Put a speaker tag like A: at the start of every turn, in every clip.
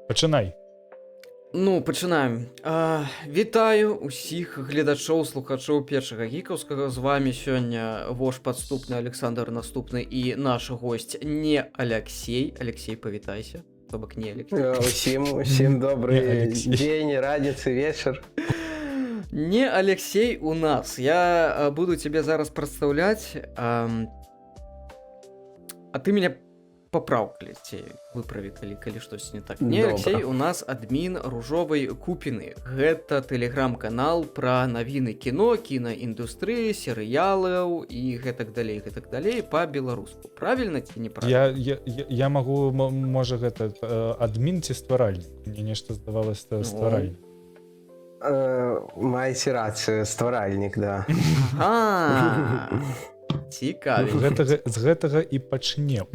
A: Пачынай.
B: Ну, пачынаем. Вітаю усіх гледачоў, слухачоў першага гікаўскага. З вами сёння вож падступны Александр Наступны і наш госць не Алексей. Алексей, павітайся. То бок не Алексей.
C: Усім добрый дзень, раніца, вечар.
B: Не Алексей у нас. Я буду тебе зараз прадстаўляць, а ты меня поправ, ці выправі, калі штось не так. Не Алексей у нас адмін ружовай купіны. Гэта тэлеграм-канал пра навіны кіно, кінаіндустрыі, серыялаў і гэтак далей па-беларуску. Правільна ці неправільна?
A: Я магу, можа, гэта адмін ці стваральнік? Мне нешта здавалася стваральнік.
C: Маеце рацыю, стваральнік, да.
B: Цікаві.
A: З гэтага і пачнем.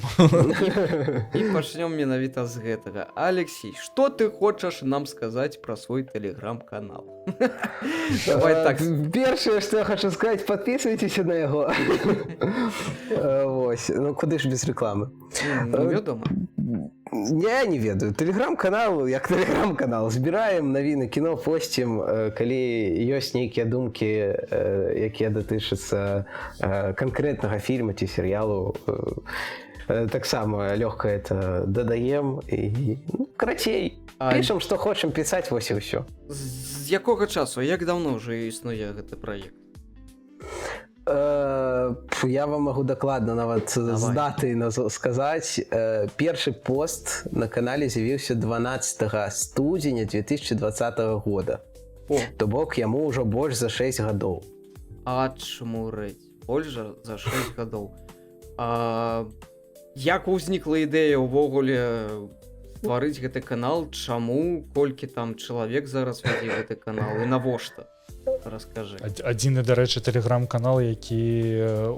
B: І пачнем менавіта з гэтага. Алексей, што ты хочаш нам сказаць пра свой тэлеграм-канал?
C: Давай так. Першае, што я хочу сказаць, подписывайтеся на яго. Вось, ну куды ж без рекламы?
B: Ну, вядома.
C: Я не ведаю. Тэлеграм-канал, як тэлеграм-канал. Збіраем навіны кіно, посцім, калі ёсць нейкія думкі, якія датычацца канкрэтнага фільма ці серыялу. Таксама лёгка это дадаем і карацей. Пішам, што хочам пісаць, вось і ўсё.
B: З якога часу, як даўно ўжо існуе гэты праект?
C: Я вам магу дакладна нават з даты сказаць. Першы пост на канале з'явіўся 12 студзеня 2020 года. То бок яму ўжо больш за 6 гадоў.
B: Чмурэць, больш за 6 гадоў. Як узнікла ідэя ўвогуле стварыць гэты канал? Чаму? Колькі там чалавек зараз вядзе гэты канал? І навошта? Раскажы.
A: Адзіны, дарэчы, тэлеграм-канал, у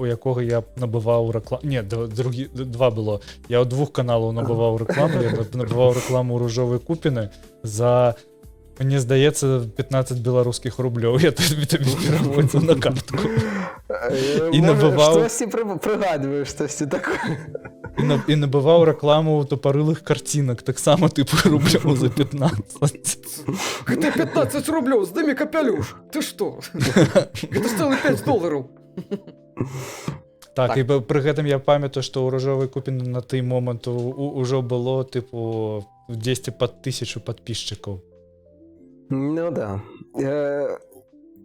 A: якога я набываў рэкламу. Не, два было. Я ў двух каналаў набываў рэкламу. Я набываў рэкламу ружовай купіны за, мне здаецца, 15 беларускіх рублёў. Я тобі пераводзіў на картку. І набываў...
C: Штосьці прыгадваю, штосьці такое.
A: І набываў рэкламу тупарылых карцінак, таксама тыпу рублёў за 15.
B: Гэта 15 рублёў, здымі капялюш. Ты што? Гэта стала $5.
A: Так, і пры гэтым я памятаю, што ў ружовай купіны на той момант ужо было, тыпу, 10 пад 1000 падпісчыкаў.
C: Ну да.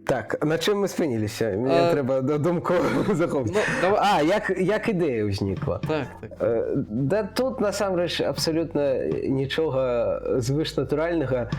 C: Так, на чым мы спыніліся? Мне трэба думку захопіць. Як ідэя ўзнікла?
B: Так.
C: Да тут, насамрэч, абсалютна нічога звышнатуральнага.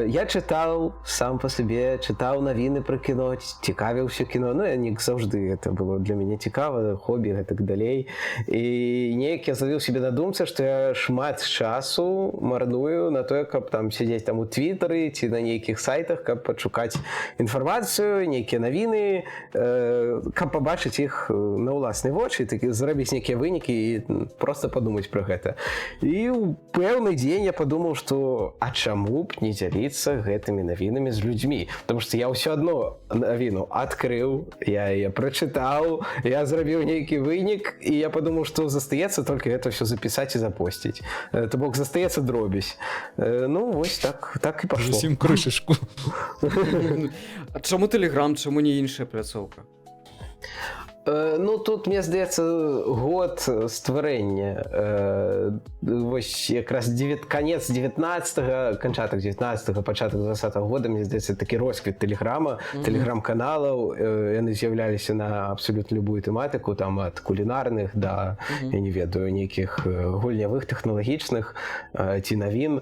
C: Я чытаў сам па сабе, чытаў навіны пра кіно, цікавіўся кіно. Ну, я не заўжды гэта было для мяне цікава, хобі, гэтак далей. І неяк я злавіў сябе на думцы, што я шмат часу марную на тое, каб там сядзець там у твітары ці на нейкіх сайтах, каб пашукаць інфармацыю, нейкія навіны, каб пабачыць іх на ўласныя вочы, зрабіць нейкія вынікі і проста падумаць пра гэта. І ў пэўны дзень я падумаў, што чаму б не дзяліцца гэтымі навінамі з людзьмі? Потому што я ўсё адно навіну адкрыў, я яе прачытаў, я зрабіў нейкі вынік, і я падумаў, што застаецца толькі гэта ўсё запісаць і запосціць. То бок застаецца дробязь. Ну, вось так і пашло.
A: Зусім крышачку.
B: Чаму тэлеграм, чаму не іншая пляцоўка?
C: Ну, тут, мне здаецца, год стварэння. Вось якраз канец 19-го, канчатак 19-го, пачатак 20-го года, мне здаецца, такі росквіт тэлеграма, тэлеграм-каналаў. Яны з'яўляліся на абсалютна любую тэматыку, там ад кулінарных да, я не ведаю, нейкіх гульнявых, тэхналагічных ці навін.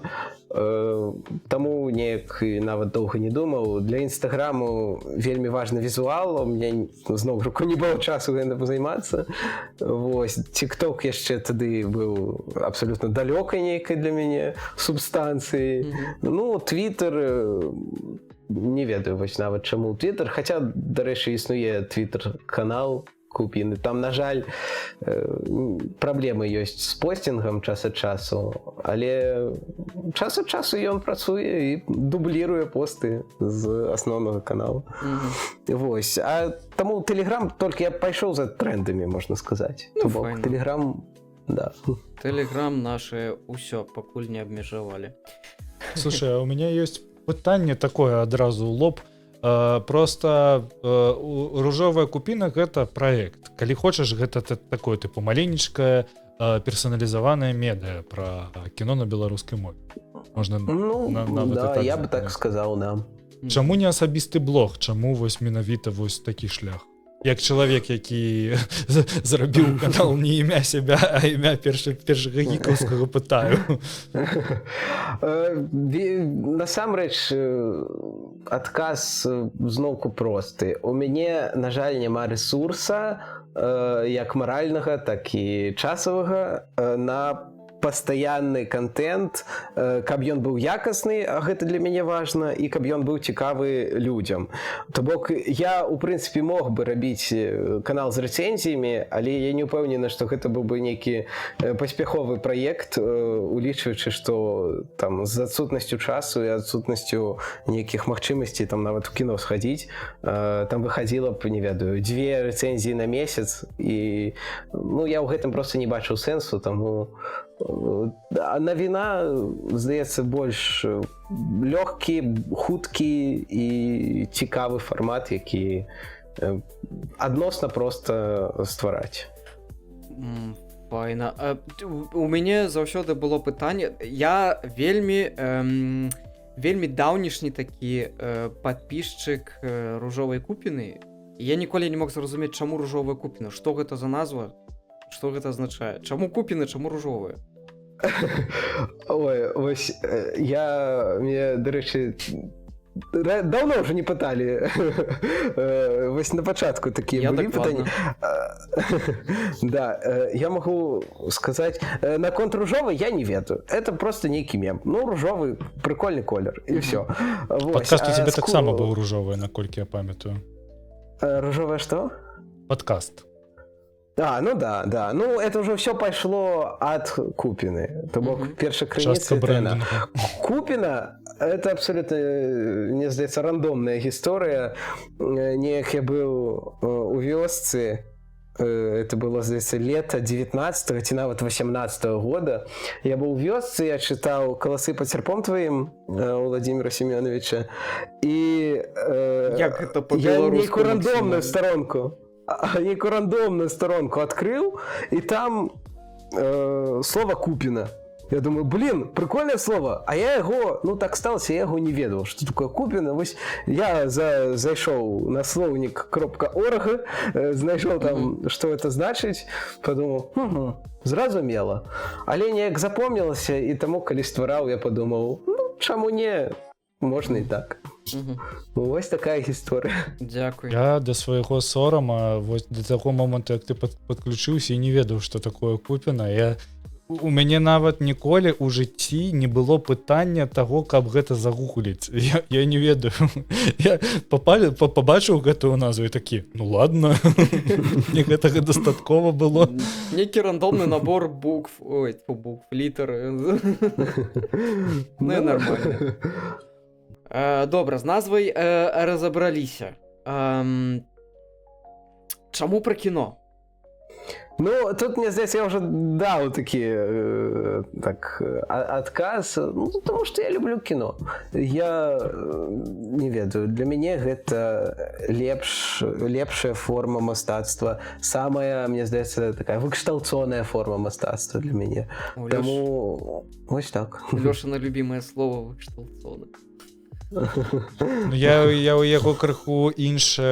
C: Таму неяк нават доўга не думаў. Для інстаграму вельмі важны візуал, у мяне зноў руку не было часу гэтым займацца. Вось, тик-ток яшчэ тады быў абсалютна далёкай нейкай для мяне субстанцыі. Ну, твітер, не ведаю вось нават чаму твітер, хаця, дарэчы, існуе твітер-канал купіны. Там, на жаль, праблемы ёсць з посцінгам час ад часу, але час ад часу ён працуе і дубліруе посты з асноўнага каналу. Вось. А таму тэлеграм толькі я пайшоў за трендамі, можна сказаць. То бок тэлеграм Да.
B: Тэлеграм наше ўсё пакуль не абмежавалі.
A: Слушай, а у меня есть пытанне такое адразу ў лоб. Просто ружовая купіна гэта праект. Калі хочаш, гэта такое тыпу маленечкае персаналізаванае медыа пра кіно на беларускай мове. Можна нават
C: да,
A: і так
C: я бы так
A: зрабіць.
C: сказаў, да.
A: Чаму не асабісты блог? Чаму вось менавіта вось такі шлях? Як чалавек, які зрабіў канал не імя сябе, а імя першага гікаўскага, пытаю.
C: Насамрэч, адказ зноўку просты. У мяне, на жаль, няма рэсурса, як маральнага, так і часавага, на пастаянны контент, каб ён быў якасны, а гэта для мяне важна, і каб ён быў цікавы людзям. То бок я, у прынцыпе, мог бы рабіць канал з рэцэнзіямі, але я не ўпэўнены, што гэта быў бы нейкі паспяховы праект, улічваючы, што там з адсутнасцю часу і адсутнасцю нейкіх магчымасцей там нават у кіно схадзіць, там выхадзіла б, не ведаю, 2 рэцэнзіі на месяц, і я ў гэтым проста не бачыў сэнсу, таму навіна, здаецца, больш лёгкі, хуткі і цікавы фармат, які адносна проста ствараць.
B: Файна. У мяне заўсёды было пытанне. Я вельмі даўнішні такі падпісчык ружовай купіны. Я ніколі не мог зразумець, чаму ружовая купіна. Што гэта за назва? Што гэта азначае? Чаму купіны, чаму ружовыя?
C: Ой, вось мне, дарэчы, даўно ўжо не пыталі. Вось на пачатку такія былі пытанні. Да, я магу сказаць, наконт ружовай я не ведаю. Это просто нейкі мем. Ружовы, прикольны колер, і ўсё.
A: Падкаст у цябе таксама быў ружовы, наколькі я памятаю.
C: Ружовая што?
A: Падкаст.
C: Да. Это уже все пошло от Купины. То бок першая крыніца это Купина. Это абсолютно, мне здаецца, рандомная гісторыя. Неяк я быў у вёсцы. Это было, здаецца, лета 19-го ці нават 18-го года. Я быў у вёсцы, я чытаў «Каласы па церпом тваім» Владимира Семеновича. І
B: як гэта
C: я нейкую рандомную сторонку открыл, и там слово «Купина». Я думаю, прикольное слово. А я его, так сталося, я его не ведал, что такое Купина. Вось я зайшоў на словник.org, знайшоў там, что это значыць, подумал, зразумела. Але неяк запомнілася, і таму, калі ствараў, я подумал, чаму не, можна і так. Вось такая гісторыя.
B: Дзякуй.
A: Я да свайго сорама вось да таго моманту, як ты падключыўся і не ведаў, што такое Купіна. У мяне нават ніколі ў жыцці не было пытання таго, каб гэта загугліць. Я не ведаю. Я пабачыў гэтую назву і такі, ладно, мне гэтага дастаткова было.
B: Нейкі рандомны набор букв, літар. Нормально. Добра, з назвай разабраліся. Чаму пра кіно?
C: Тут, мне здаецца, я ўжо даў такі адказ, тому што я люблю кіно. Я не ведаю, для мяне гэта лепшая форма мастацтва, самая, мне здаецца, такая выкшталцоная форма мастацтва для мяне. Таму вось так.
B: Лёшына любімае слово выкшталцона.
A: Я ў яго крыху іншы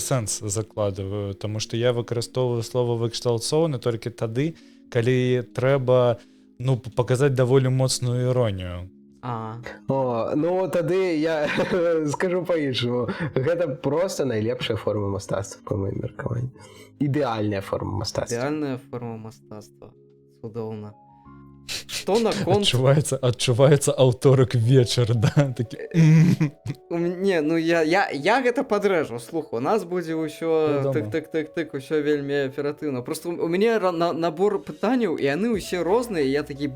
A: сэнс закладываю, таму што я выкарыстоўваю слова выкшталцоўны толькі тады, калі трэба паказаць даволі моцную іронію.
C: Тады я скажу па-іншаму. Гэта проста найлепшая форма мастацтва, па маім меркаванні. Ідэальная форма мастацтва.
B: Ідэальная форма мастацтва. Цудоўна. Што наконт...
A: Адчуваецца аўторак вечар, да?
B: Я гэта падрэжу, слухай, у нас будзе ўсё тык-тык-тык-тык, усё вельмі аператыўна. Просто у мяне набор пытанняў, і яны ўсе розныя, я такі,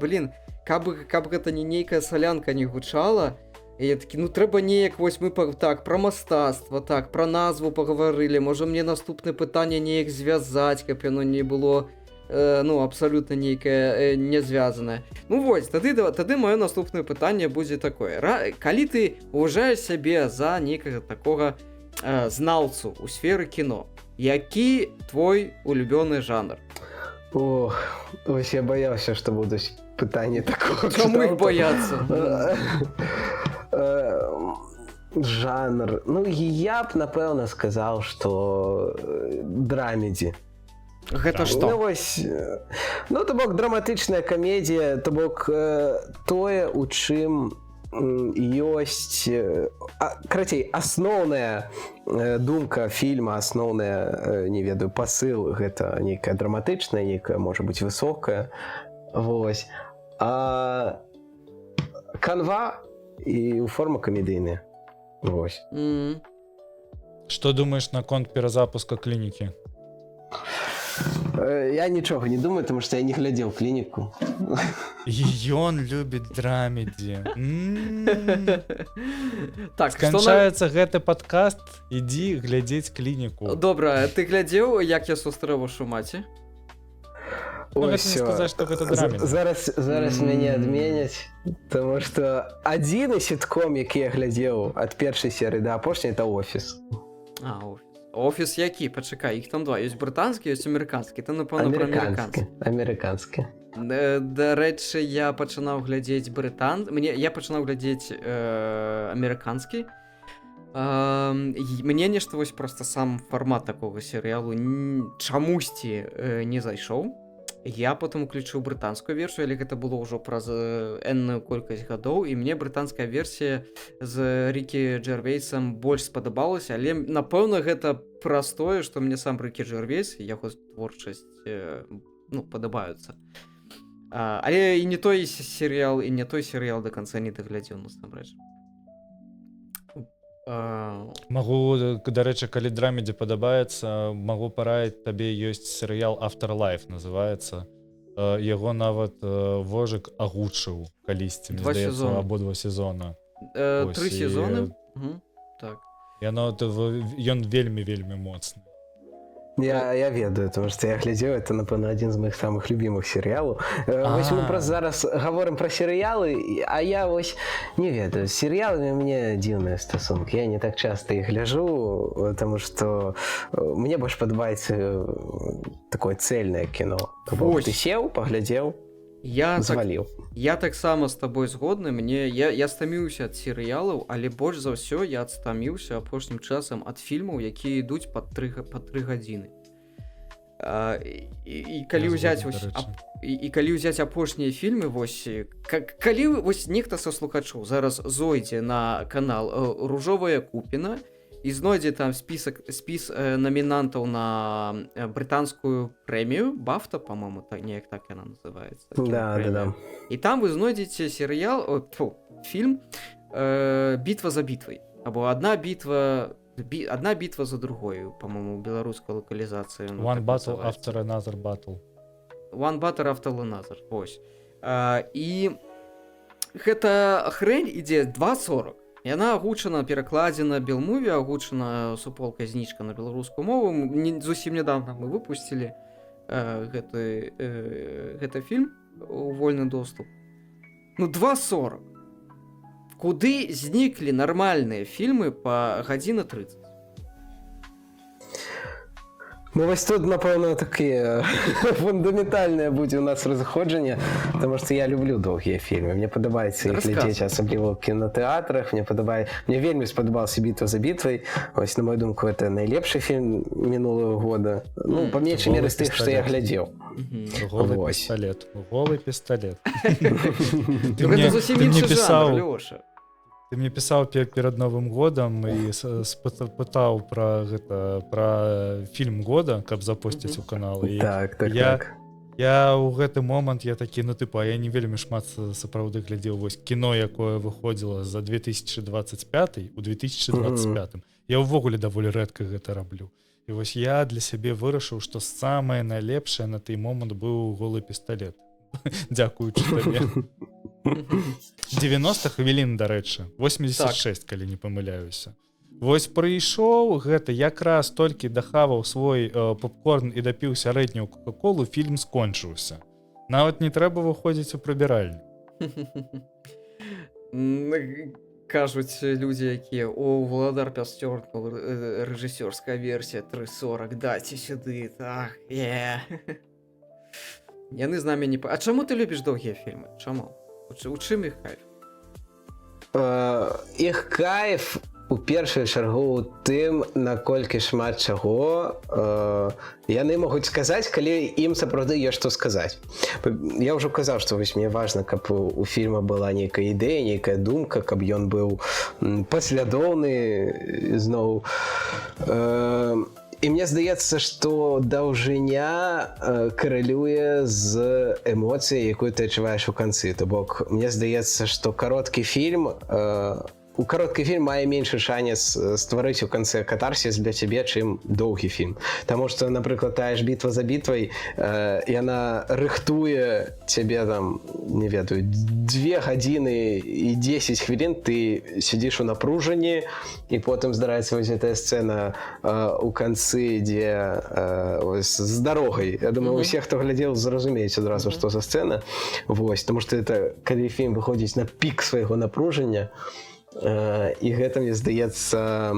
B: каб гэта не нейкая салянка не гучала, і я такі, трэба неяк, вось мы так, пра мастацтва, так, пра назву пагаварылі, можа мне наступнае пытанне неяк звязаць, каб яно не было ну абсалютна нейкае не звязанае. Ну вось тады маё наступнае пытанне будзе такое. Калі ты ўважаеш сябе за нейкага такога знаўцу ў сферы кіно, які твой улюбёны жанр?
C: Ох, ось я баяўся, што будуць пытанні такого.
B: Чаму іх баяцца?
C: Жанр. Ну, я б, напэўна, сказаў, што драмедзі.
B: Гэта што?
C: Ну, вось, ну, то бок драматычная камедія, то бок тое, у чым ёсць, карацей, асноўная думка фільма, асноўная, не ведаю, пасыл, гэта нейкая драматычная, нейкая, можа быць, высокая. Вось. А канва і форма камедыйная. Вось.
A: Што думаеш наконт перазапуска клінікі?
C: Я нічога не думаю, тому што я не глядзеў клініку.
A: Ён любіць драмедзі.
B: Так,
A: сканчаецца гэты падкаст, ідзі глядзець клініку.
B: Добра, ты глядзеў, як я сустрэў вашу маці?
A: Ну, гэта не сказаць, што гэта драмедзі.
C: Зараз мяне адменяць, таму што адзіны сітком, які я глядзеў ад першай серыі да апошняй, это «Офіс».
B: Офіс. Офіс які? Пачакай, іх там два. Ёсць брытанскі, ёсць амерыканскі. Ты, напэўна, пра амерыканскі.
C: Амерыканскі.
B: Дарэчы, я пачынаў глядзець Я пачынаў глядзець амерыканскі. Мне нешта вось проста сам фармат такога серыялу чамусьці не зайшоў. Я потым уключыў брытанскую версію, але гэта было ўжо праз энную колькасць гадоў, і мне брытанская версія з Рікі Джервейсам больш спадабалася, але, напэўна, гэта праз тое, што мне сам Рікі Джервейс і яго творчасць падабаюцца. Але і не той серыял, і не той серыял да канца не даглядзеў, насамрэч.
A: Магу, дарэчы, калі драмедзі падабаецца, магу параіць, табе ёсць серыял «Afterlife» называецца. Яго нават Вожык агучыў калісьці, мне здаецца, абодва сезона.
B: 3 сезоны? Так.
A: Ён вельмі моцны.
C: Я ведаю, тому што я глядзеў, это, напэўна, адзін з моих самых любімых серыялаў. Вось мы зараз гаворым пра серыялы, а я вось не ведаю, з серыяламі мне дзіўныя стасункі. Я не так часта іх гляжу, таму што мне больш падабаецца такое цельнае кіно. Ты сеў, паглядзеў, зваліў.
B: Я таксама з табой згодны. Я стаміўся ад серыялаў, але больш за ўсё я адстаміўся апошнім часам ад фільмаў, якія ідуць па 3 гадзіны. І калі ўзяць апошнія фільмы, калі нехта са слухачоў зараз зойдзе на канал «Ружовая купіна» і знойдзе там спіс намінантаў на брытанскую прэмію «Бафта», по-моему, неяк так яна называецца.
C: Да.
B: І там вы знойдзеце фільм «Бітва за бітвай», або «Одна бітва за другою», по-моему, беларускай локалізацыі.
A: One battle after another battle.
B: One battle after another, вось. І гэта хрень ідзе 2:40. Яна агучана, перакладзена Белмуві, агучана суполкай знічка на беларускую мову. Зусім нядаўна мы выпусцілі гэты фільм у вольны доступ. 2:40. Куды зніклі нармальныя фільмы па гадзіна 30?
C: Ну вось тут, напэўна, такія фундаментальнае будзе ў нас разыходжанне, таму што я люблю доўгія фільмы. Мне падабаецца іх глядзець, асабліва ў кінатэатрах. Мне вельмі спадабалася «Бітва за бітвай». Вось, на мою думку, это найлепшы фільм мінулага года. Ну, па меншай меры з тых, што я глядзеў.
A: Голы пісталет.
B: Гэта зусім іншы жанр, Лёша.
A: Ты мне пісаў перад Новым годам і пытаў пра фільм года, каб запосціць у канал.
C: Так.
A: Я ў гэты момант я такі, я не вельмі шмат сапраўды глядзеў вось кіно, якое выходзіла за 2025 у 2025. Я ўвогуле даволі рэдка гэта раблю. І вось я для сябе вырашыў, што самае найлепшае на той момант быў «Голы пісталет». Дзякуючы табе. 90 хвілін, дарэчы, 86, калі не памыляюся. Вось прыйшоў гэта якраз толькі дахаваў свой попкорн і дапіў сярэднюю кока-колу, фільм скончыўся. Нават не трэба выходзіць у прыбіральню.
B: Кажуць людзі, якія Владар Пясцёркнул, рэжысёрская версія 3:40, дайце сюды, так, Яны з намі не... А чаму ты любіш доўгія фільмы? Чаму? У чым іх кайф?
C: Іх кайф у першую чаргу у тым, наколькі шмат чаго яны могуць сказаць, калі ім сапраўды ёсць што сказаць. Я ўжо казаў, што вось мне важна, каб у фільма была нейкая ідэя, нейкая думка, каб ён быў паслядоўны зноў. І мне здаецца, што даўжыня карэлюе з эмоцыяй, якую ты адчуваеш у канцы. То бок, мне здаецца, што кароткі фільм кароткі фільм мае меншы шанец стварыць у канцы катарсіс для цябе, чым доўгі фільм. Таму што, напрыклад, тая ж бітва за бітвай, яна рыхтуе цябе там, не ведаю, 2 гадзіны і 10 хвілін, ты сядзіш у напружанні, і потым здараецца вось гэтая сцэна у канцы, дзе з дарогай. Я думаю, усе, хто глядзеў, зразумеюць адразу, што за сцэна. Вось, таму што это, калі фільм выходзіць на пік свайго напружання, і гэта, мне здаецца,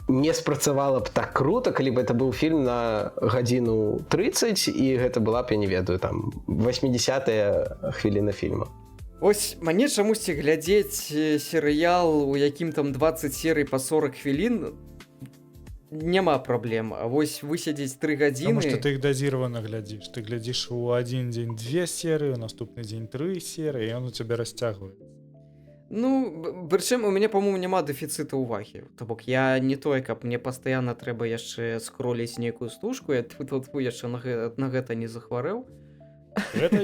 C: не спрацавала б так круто, калі б это быў фільм на гадзіну 30, і гэта была б, я не ведаю, там 80-я хвіліна фільма.
B: Ось мне чамусьці глядзець серыял, у якім там 20 серый па 40 хвілін, няма праблем. А вось высядзець 3 гадзіны...
A: Таму што ты іх дазіравана глядзіш. Ты глядзіш у адзін дзень 2 серыі, у наступны дзень 3 серыі, і ён у цябе расцягвае.
B: Ну, прычым у мяне, па-моему, няма дэфіцыту ўвагі. То бок, я не той, каб мне пастаянна трэба яшчэ скроліць нейкую стужку, я яшчэ на гэта не захварэў.
A: Гэта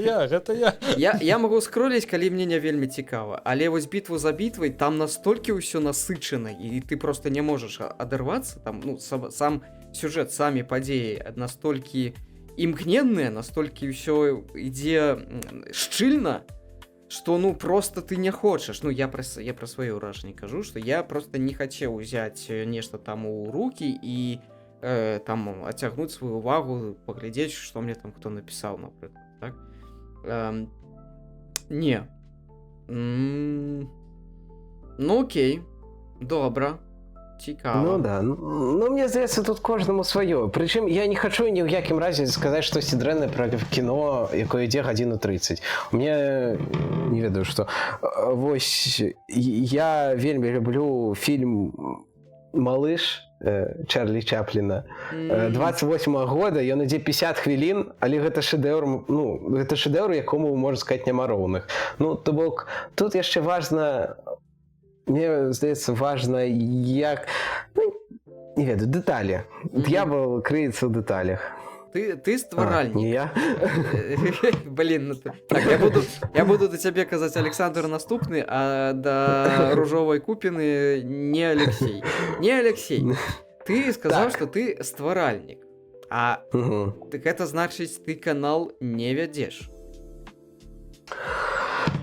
A: я.
B: Я магу скроліць, калі мне не вельмі цікава. Але вось бітву за бітвай, там настолькі ўсё насычана, і ты проста не можаш адарвацца. Там, ну, сам сюжэт, самі падзеі настолькі імгненныя, настолькі ўсё ідзе шчыльна, што, ну, просто ты не хочаш. Ну, я пра свае ўражанні кажу, што я просто не хацеў узяць нешта там у рукі і там адцягнуць сваю увагу, паглядзець, што мне там хто напісаў, напрыклад, так? Не. Ну, окей. Добра. Цікава.
C: Ну да, ну мне здаецца, тут кожнаму сваё. Прычым я не хачу ні ў якім разе сказаць штосьці дрэннае пра кіно, якое ідзе гадзіну 30. Мне не ведаю, што вось я вельмі люблю фільм «Малыш» Чарлі Чапліна 28-го года, ён ідзе 50 хвілін, але гэта шэдэўр, ну, гэта шэдэўр, якому, можна сказаць, няма роўных. Ну, то бок, тут яшчэ важна, мне здаецца, важна, як, ну, не ведаю, дэталі. Д'ябал крыецца ў дэталях.
B: Ты стваральнік.
C: Не я?
B: Блин, ну так, я буду до цябе казаць Александр наступны, а да ружовай купіны не Алексей. Не Алексей. Ты сказаў, што ты стваральнік. А так это значыць, ты канал не вядзеш.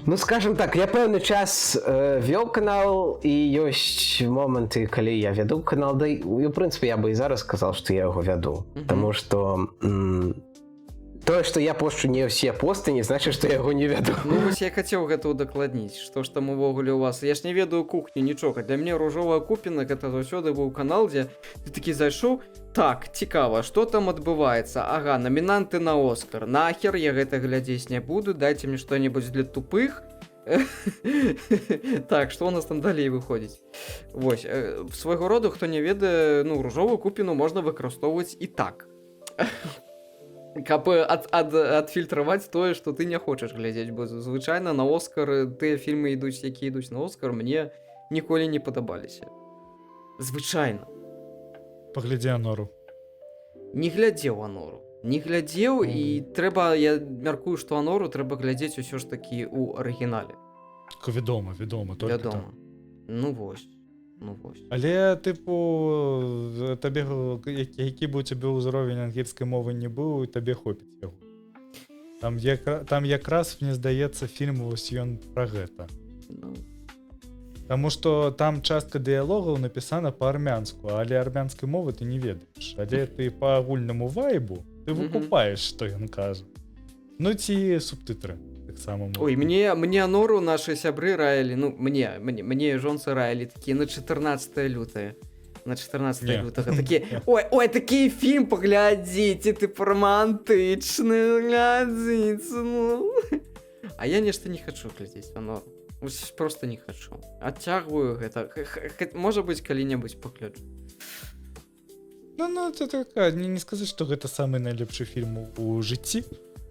C: Ну, скажем так, я пэўны час вёў канал, і ёсць моманты, калі я вяду канал, да і, у прынцыпе, я бы і зараз сказаў, што я яго вяду. Таму што тое, што я пошчу не ўсе посты, не значыць, што я яго не вяду.
B: Ну, вось я хацеў гэта ўдакладніць, што ж там увогуле у вас. Я ж не ведаю кухню, нічога. Для мне ружовая купіна, гэта заўсёды быў канал, дзе ты такі зайшоў, так, цікава, што там адбываецца? Ага, намінанты на Оскар. Нахер я гэта глядзець не буду, дайце мне што-небудзь для тупых. Так, што у нас там далей выходзіць? Вось, свайго роду, хто не ведае, ну, ружовую купіну можна выкарыстоўваць і так. Каб адфільтраваць тое, што ты не хочаш глядзець, бо звычайна на Оскар тыя фільмы ідуць, якія ідуць на Оскар, мне ніколі не падабаліся. Звычайна.
A: Паглядзі «Анору».
B: Не глядзеў «Анору». Не глядзеў, і трэба, я мяркую, што «Анору» трэба глядзець усё ж такі ў арыгінале.
A: Вядома, толькі
B: там. Ну вось.
A: Але, тыпу, табе, які б у цябе ўзровень ангельскай мовы не быў, табе хопіць яго. Там якраз, мне здаецца, фільм вось ён пра гэта. Таму што там частка дыялогаў напісана па-армянску, але армянскай мовы ты не ведаеш. Але ты па агульнаму вайбу ты выкупаеш, што ён кажа. Ну ці субтытры таксама.
B: Ой, мне нору наши сябры раілі, ну, мне жонцы раілі такія на 14 лютае. На 14 лютага такі, ой, такі фільм паглядзіце, ты романтычны, глядзіце, ну. А я нешта не хачу глядзець на нору. Просто не хачу. Адцягваю гэта. Можа быць, калі-небудзь пагляджу.
A: Ну, это такая, не сказаць, што гэта самы найлепшы фільм у жыцці,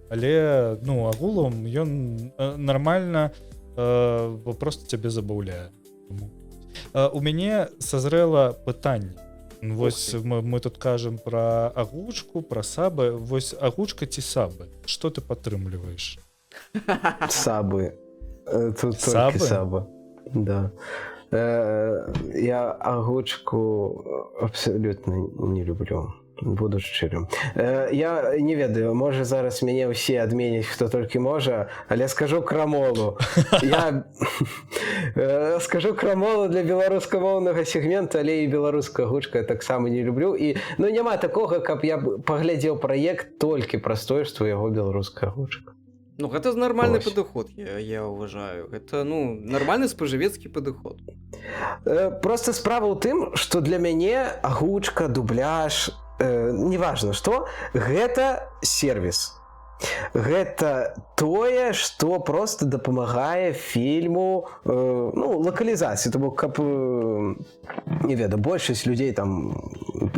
A: але, ну, агулам ён нармальна просто цябе забаўляе. У мяне сазрэла пытанне. Вось мы тут кажам пра агучку, пра сабы. Вось агучка ці сабы? Што ты падтрымліваеш?
C: Сабы. Тут
A: Сабы?
C: только сабы. Да. Я агучку абсолютно не люблю. Буду шчырым. Я не ведаю, можа зараз мяне ўсе адменяць, хто толькі можа, але скажу крамолу. Я скажу крамолу для беларускамоўнага сегмента, але і беларуская агучка таксама не люблю. І ну няма такога, каб я паглядзеў праект толькі праз тое, што яго беларуская агучка.
B: Ну, гэта нармальны падыход, я ўважаю. Гэта, ну, нармальны спажывецкі падыход.
C: Просто справа ў тым, што для мяне агучка, дубляж, неважна што, гэта сервіс. Гэта тое, што просто дапамагае фільму, ну, лакалізацыі, тому каб, не ведаю, большасць людзей там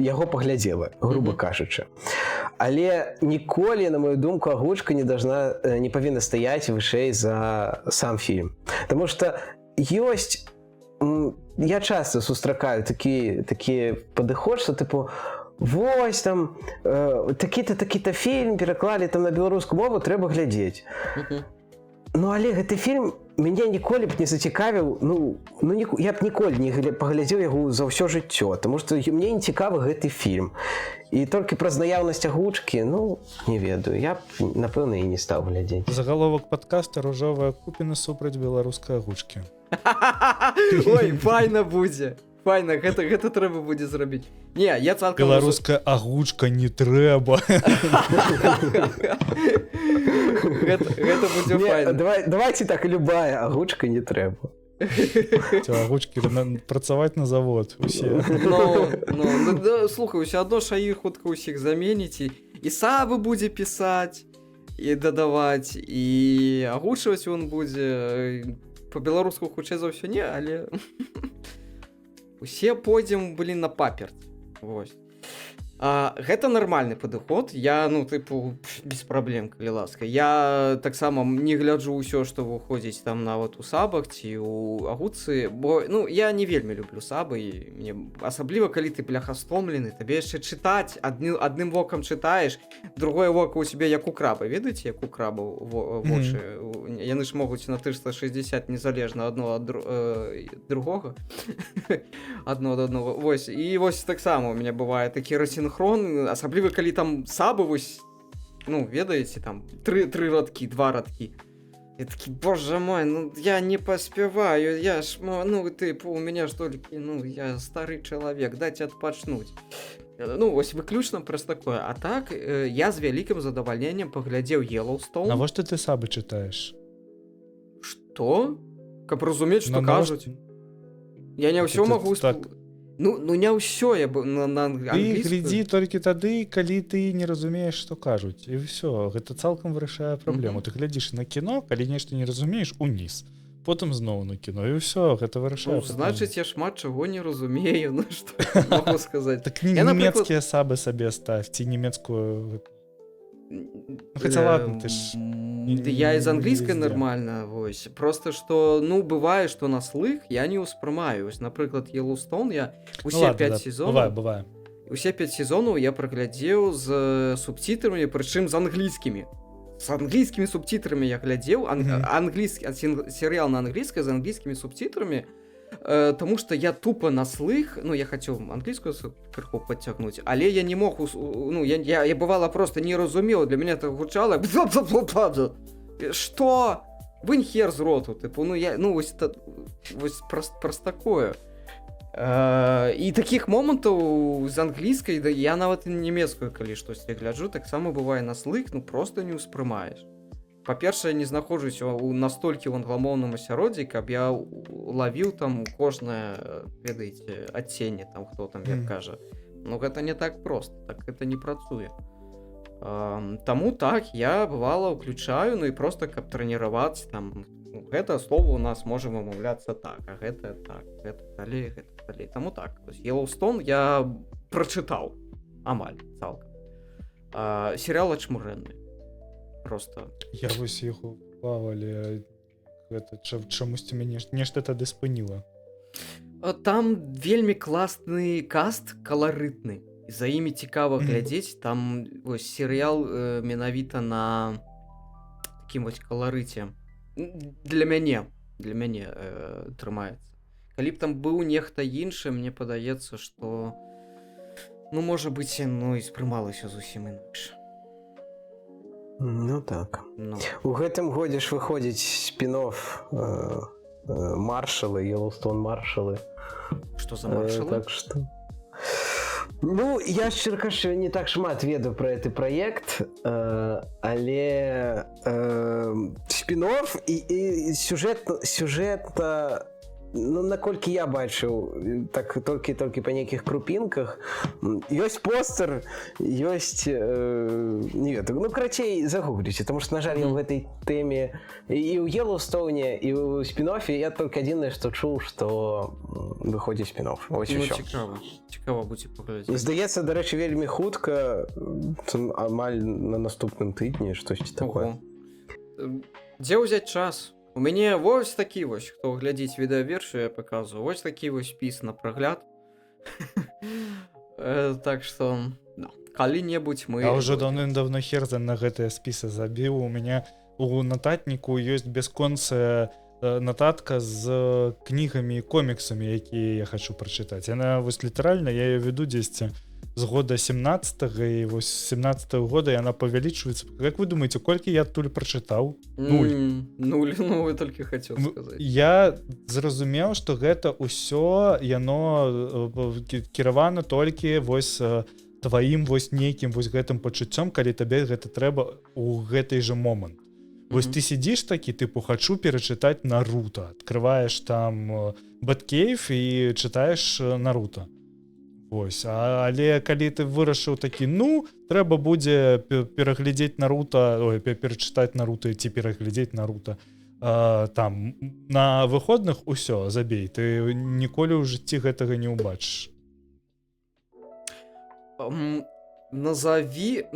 C: яго паглядзела, груба кажучы. Але ніколі, на мою думку, агучка не павінна стаяць вышэй за сам фільм. Таму што ёсць, я часта сустракаю такі падыход, што тыпу вось там такі-то фільм пераклалі там на беларускую мову, трэба глядзець. Ну але гэты фільм мяне ніколі б не зацікавіў, я б ніколі не паглядзеў яго за ўсё жыццё, таму што мне не цікавы гэты фільм. І толькі праз наяўнасць агучкі, ну, не ведаю, я б, напэўна, і не стаў глядзець.
A: Загаловак падкаста «Ружовая купіна супраць беларускай агучкі».
B: Ой, файна будзе. Файна, гэта трэба будзе зрабіць. Не, я цалкам...
A: Беларуская агучка не трэба.
B: Гэта будзе файна.
C: Давайте так, любая агучка не трэба.
A: Агучкі працаваць на завод усе.
B: Ну, слухай, усё адно шаір хутка ўсіх заменіць, і сабы будзе пісаць, і дадаваць, і агучваць ён будзе па-беларуску хутчэй за ўсё не, але... Усе пойдзем, на паперт. Вось. Гэта нармальны падыход. Я, без праблем, калі ласка. Я таксама не гляджу ўсё, што выходзіць там нават у сабах ці ў агуцы, бо, я не вельмі люблю сабы, і мне асабліва, калі ты, бляха, стомлены, табе яшчэ чытаць, адным вокам чытаеш, другое вока ў цябе як у краба. Ведаеце, як у краба вочы? Яны ж могуць на 360 незалежна адно ад другога. Адно ад аднаго. Вось. І вось таксама у мяне бывае такі расінхрон, асабліва калі там сабы вось, ведаеце, там 3 радкі, 2 радкі. Я такі, боже мой, я не паспяваю, я ж, у мяне ж толькі, я стары чалавек, дайце адпачнуць. Вось выключна праз такое. А так, я з вялікім задавальненнем паглядзеў Yellowstone.
A: Навошта ты сабы чытаеш?
B: Што? Каб разумець, што кажуць. Я не ўсё магу... не ўсё, я на англійскую.
A: Ты глядзі толькі тады, калі ты не разумееш, што кажуць. І ўсё, гэта цалкам вырашае праблему. Ты глядзіш на кіно, калі нешта не разумееш, уніз. Потым зноў на кіно, і ўсё, гэта вырашае праблему.
B: Значыць, я шмат чаго не разумею, што могу сказаць.
A: Так нямецкія сабы сабе ставь, ці нямецкую... Хаця ладно, ты ж...
B: Я з англійскай нармальна, вось. Просто што, бывае, што на слых я не ўспрымаю. Вось, напрыклад, Yellowstone, я усе 5 сезонаў...
A: Бывае.
B: Усе 5 сезонаў я праглядзеў з субтітрамі, прычым з англійскімі. З англійскімі субтітрамі я глядзеў, серыял на англійскай з англійскімі субтітрамі, таму што я тупа на слых, я хацеў англійскую крыху падцягнуць, але я не мог, я бывала просто не разумеў, для мяне это гучала што? вынь хер з роту, типу, вось просто такое. І такіх момантаў з англійскай, да я нават і нямецкую, калі штосьці гляджу, таксама бывае на слых, просто не ўспрымаеш. Па-першае, не знаходжуся настолькі ў англамоўным асяроддзі, каб я лавіў там кожнае, ведаеце, адценне, там, хто там як кажа. Гэта не так проста, так гэта не працуе. Таму так, я бывала ўключаю, і просто каб трэніравацца, там, гэта слова у нас можа вымаўляцца так, а гэта так, гэта далей, гэта далей. Таму так, Yellowstone я прачытаў амаль цалкам. Серыял ачмурэнны. Просто.
A: Я вось яго плавалі, чамусьці мяне нешта тады спыніла.
B: Там вельмі класны каст, каларытны. За імі цікава глядзець. Там вось серыял менавіта на такім вось каларыце. Для мяне трымаецца. Калі б там быў нехта іншы, мне падаецца, што можа быць, і спрымалася зусім інакш.
C: Ну так. У гэтым годзе ж выходзіць спін-офф маршалы, Yellowstone маршалы.
B: Што за маршалы?
C: Так што... я шчыра кажучы, не так шмат ведаю пра гэты праект, але спін-офф і сюжэтна, наколькі я бачыў, так толькі па нейкіх крупінках, ёсць постэр, ёсць, не ведаю, карацей, загугліце, таму што, на жаль, я ў гэтай тэме і ў Yellowstone, і ў спін-оффе я толькі адзінае, што чуў, што выходзіць спін-офф. Вось і ўсё.
B: Цікава будзе паглядзець.
C: Здаецца, дарэчы, вельмі хутка, амаль на наступным тыдні, штосьці такое.
B: Дзе ўзяць час? У мяне вось такі вось, хто глядзіць відэаверсію, я паказваю, вось такі вось спіс на прагляд. Так што, калі-небудзь мы...
A: А ўжо даўным-давно Херзан на гэтыя спісы забіў. У мяне у нататніку ёсць бясконцая нататка з кнігамі і коміксамі, якія я хачу прачытаць. Яна вось літаральна, я яе веду дзесьці з года 17-го, і вось з 17-го года яна павялічваецца. Як вы думаеце, колькі я адтуль прачытаў?
B: Нуль, вы толькі хацеў сказаць.
A: Я зразумеў, што гэта ўсё, яно кіравана толькі вось тваім вось нейкім вось гэтым пачуццём, калі табе гэта трэба ў гэты жа момант. Вось ты сидзіш такі, тыпу, хачу перачытаць Наруто. Адкрываеш там Бэткейв і чытаеш Наруто. Вось, але калі ты вырашыў такі, трэба будзе пераглядзець Наруто, перачытаць Наруто ці пераглядзець Наруто, там, на выходных усё, забей, ты ніколі ў жыцці гэтага не ўбачыш.
B: Назаві,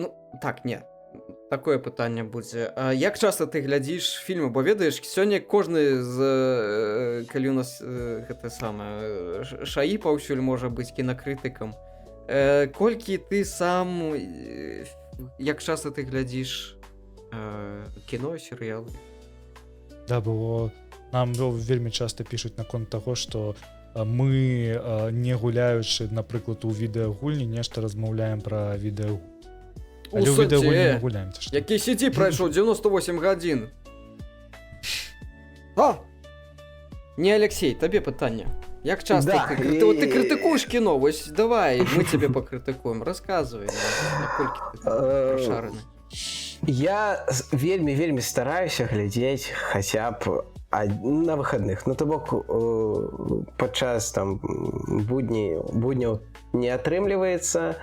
B: такое пытанне будзе. Як часта ты глядзіш фільмы, бо ведаеш, сёння кожны калі у нас гэта самае шаі паўсюль можа быць кінакрытыкам. Колькі ты сам, як часта ты глядзіш кіно, серыялы?
A: Да, бо нам вельмі часта пішуць наконт таго, што мы, не гуляючы, напрыклад, у відэагульні, нешта размаўляем пра відэагульні. Але ў відэагульні не гуляем.
B: Які сидзі прайшоў 98 гадзін. Не, Алексей, табе пытанне. Як часта ты крытыкуеш кіно? Вось давай, мы цябе пакрытыкуем. Расказвай, наколькі ты прошараны.
C: Я вельмі стараюся глядзець хаця б на выходных. То бок, падчас там будняў не атрымліваецца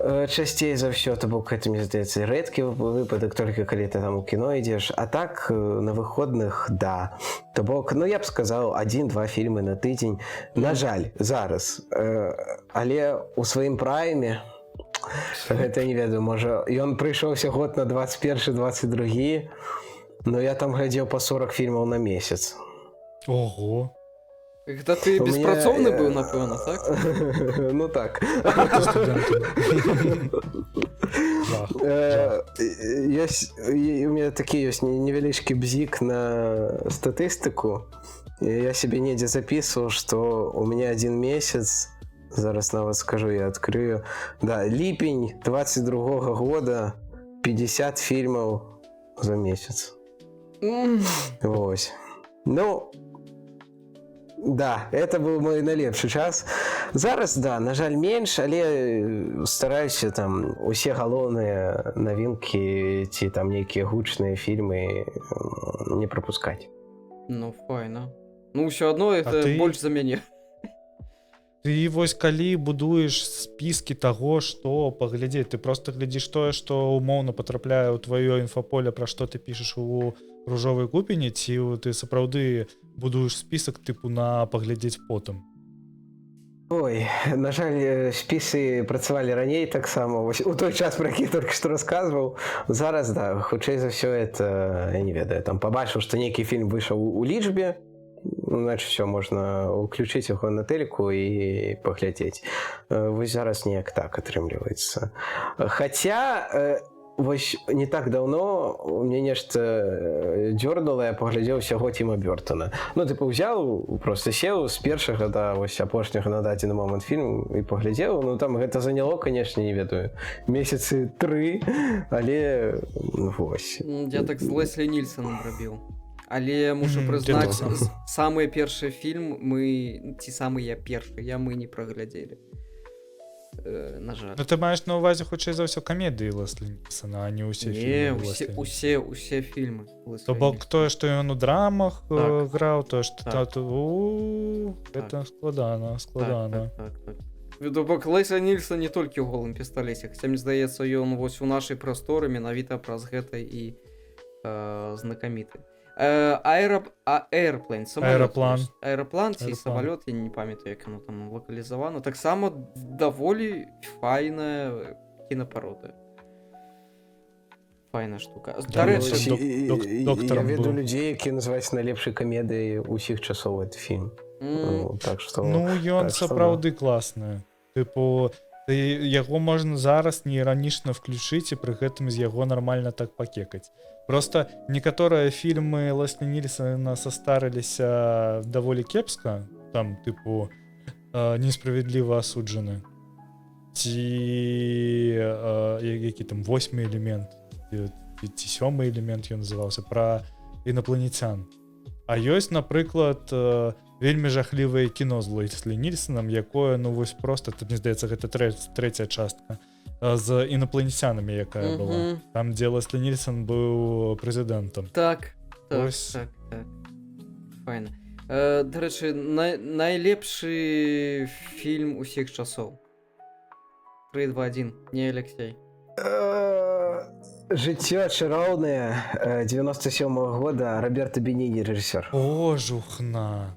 C: часцей за ўсё, то бок гэта, мне здаецца, рэдкі выпадак, толькі калі ты там у кіно ідзеш, а так на выходных, да. То бок, я б сказаў, 1-2 фільмы на тыдзень, на жаль, зараз. Але ў сваім прайме, гэта не ведаю, можа, ён прыйшоўся год на 21-22, но я там глядзеў па 40 фільмаў на месяц.
A: Ого!
B: Гэта ты беспрацоўны быў, напэўна, так?
C: Ну так. У меня такі ёсць невялічкі бзік на статыстыку. Я себе недзе записывал, что у меня 1 месяц, зараз нават скажу, я открою, да, ліпень 22 года 50 фильмов за месяц. Вось. Ну, да, это был мой найлепшы час. Зараз, да, на жаль, менш, але стараюся там усе галоўныя навінкі ці там нейкія гучныя фільмы не прапускаць.
B: Ну, файна. Ну, ўсё адно, это
A: ты-
B: больш за мяне.
A: Ты вось калі будуеш спіскі таго, што паглядзець, ты просто глядзіш тое, што умоўна патрапляе ў тваё інфаполе, пра што ты пішаш у ружовай купіне, ці ты сапраўды будуеш спісак тыпу на паглядзець потым.
C: Ой, на жаль, спісы працавалі раней таксама. Вось у той час, пра які толькі што расказваў. Зараз, да, хутчэй за ўсё это, я не ведаю, там пабачыў, што нейкі фільм выйшаў у лічбе, значит, все, можна уключыць яго на тэлеку і паглядзець. Вось зараз неяк так атрымліваецца. Хаця, вось не так даўно у мяне нешта дзёрнула, я паглядзеў усяго Тіма Бёртона. Ну, тыпу, ўзяў, просто сеў з першага да вось апошняга на дадзены момант фільм і паглядзеў. Ну, там гэта заняло, канешне, не ведаю, месяцы 3, але вось.
B: Я так з Леслі Нільсоном рабіў. Але мушу прызнаць, самыя першыя фільм ці самыя першыя мы не праглядзелі. На жаль.
A: Ну ты маеш на ўвазе хутчэй за ўсё камедыі Леслі Нільсона, а не ўсе фільмы Леслі Нільсона.
B: Усе фільмы.
A: То бок тое, што ён у драмах граў, тое, што
B: Так.
A: гэта складана.
B: То бок Леслі Нільсон не толькі ў голым пісталеце, хаця мне здаецца, ён вось у нашай прасторы менавіта праз гэта і знакаміты. Аэраплан ці самалёт, я не памятаю, як яно там лакалізавана. Таксама даволі файная кінапарода. Файная штука. Дарэчы,
C: я веду людзей, які называюць найлепшай камедыяй усіх часоў гэты фільм. Так што...
A: Ну, ён сапраўды класны. Тыпу, яго можна зараз неіранічна включыць і пры гэтым з яго нармальна так пакекаць. Просто некаторыя фільмы Леслі Нільсона састарыліся даволі кепска, там, тыпу, несправядліва асуджаны. Ці які там 8-й элемент, ці 7-й элемент ён называўся, пра інапланецян. А ёсць, напрыклад, вельмі жахлівае кіно з Леслі Нільсонам, якое, ну вось просто, тут, мне здаецца, гэта трэцяя частка, з інапланецянамі, якая была. Там, дзе Леслі Нільсон быў прэзідэнтам.
B: Так. Файна. Дарэчы, найлепшы фільм усіх часоў. 3, 2, 1. Не, Алексей.
C: «Жыццё чароўнае» 97-го года, Роберто Беніні, рэжысёр.
A: О, жухна.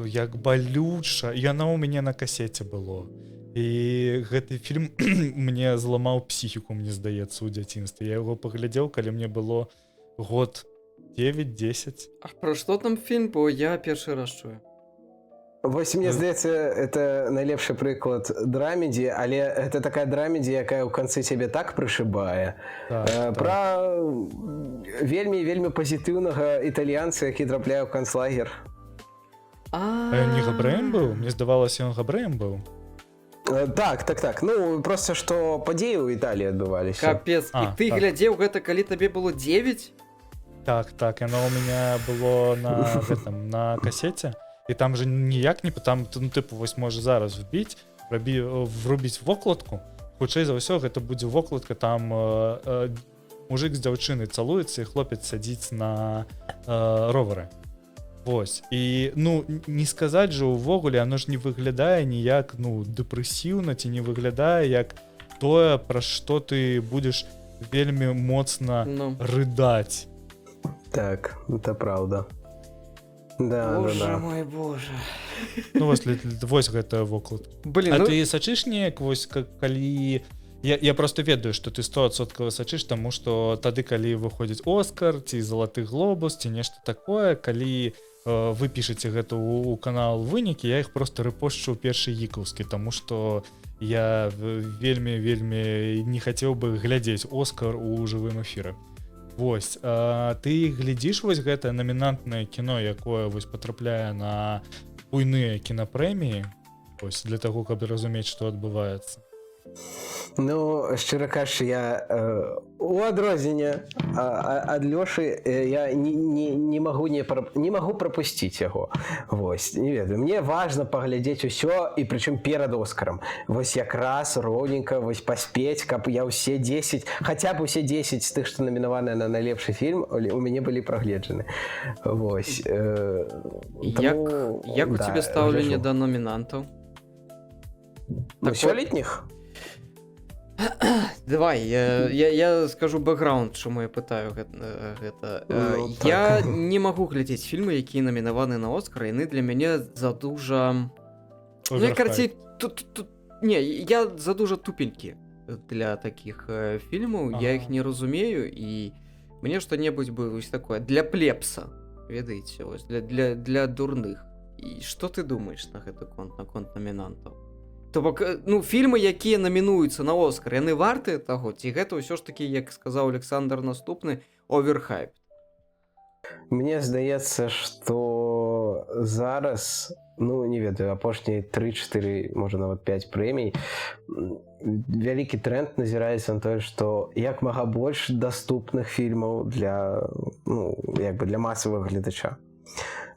A: Як балюча. Яно ў мяне на касеце было. І гэты фільм мне зламаў псіхіку, мне здаецца, у дзяцінстве. Я яго паглядзеў, калі мне было год 9-10.
B: А пра што там фільм, бо я першы раз чую.
C: Вось, мне здаецца, это найлепшы прыклад драмедзі, але гэта такая драмедзі, якая ў канцы цябе так прышыбае. Пра вельмі пазітыўнага італьянца, які трапляе ў канцлагер.
A: Ён не габрэем быў? Мне здавалася, ён габрэем быў.
C: Так. Ну, просто што падзеі ў Італіі адбываліся.
B: Капец, і ты глядзеў гэта, калі табе было 9?
A: Так, яно ў мяне было на касеце. І там же ніяк не... Там, ну, тыпу, вось можа зараз врубіць вокладку. Хутчэй за ўсё, гэта будзе вокладка, там мужик з дзяўчынай цалуецца, і хлопец сядзіць на ровары. Вось. І, ну, не сказаць жа увогуле, оно ж не выглядае ніяк, ну, дэпрэсіўна, ці не выглядае як тое, пра што ты будзеш вельмі моцна рыдаць.
C: Так, это правда. Да.
B: Мой боже.
A: Ну, вось гэта воклад. А ты сачыш неяк, вось, калі... Я просто ведаю, што ты 100% сачыш, таму што тады, калі выходзіць Оскар, ці Залаты глобус, ці нешта такое, калі вы пішаце гэта ў канал вынікі, я іх просто рэпошчу ў першы гікаўскі, таму што я вельмі не хацеў бы глядзець Оскар у жывым эфіры. Вось, ты глядзіш вось гэтае намінантнае кіно, якое вось патрапляе на буйныя кінапрэміі, вось, для таго, каб разумець, што адбываецца?
C: Ну, шчыра кажучы, я у адрозненне ад Лёшы я не магу прапусціць яго. Вось, не ведаю, мне важна паглядзець усё, і прычым перад Оскарам. Вось якраз роўненька вось паспець, каб я ўсе 10, хаця б усе 10 з тых, што намінаваныя на найлепшы фільм, у мяне былі прагледжаны. Вось.
B: Як у цябе стаўленне да номінантаў?
C: Сёлетніх?
B: Давай, я скажу бэкграунд, чаму я пытаю гэта. Я не магу глядзець фільмы, якія намінаваны на Оскар, яны для мяне задужа... Ну, я, карацей, я задужа тупенькі для такіх фільмаў, я іх не разумею, і мне што-небудзь бы вось такое, для плебса, ведаеце, вось, для дурных. І што ты думаеш на гэты конт, на конт намінантаў? То бок, ну, фільмы, якія намінуюцца на Оскар, яны вартыя таго, ці гэта ўсё ж такі, як сказаў Александр наступны, оверхайп?
C: Мне здаецца, што зараз, ну, не ведаю, апошнія 3-4, можа, нават 5 прэмій, вялікі тренд назіраецца на тое, што як мага больш даступных фільмаў для, ну, як бы для масавага гледача.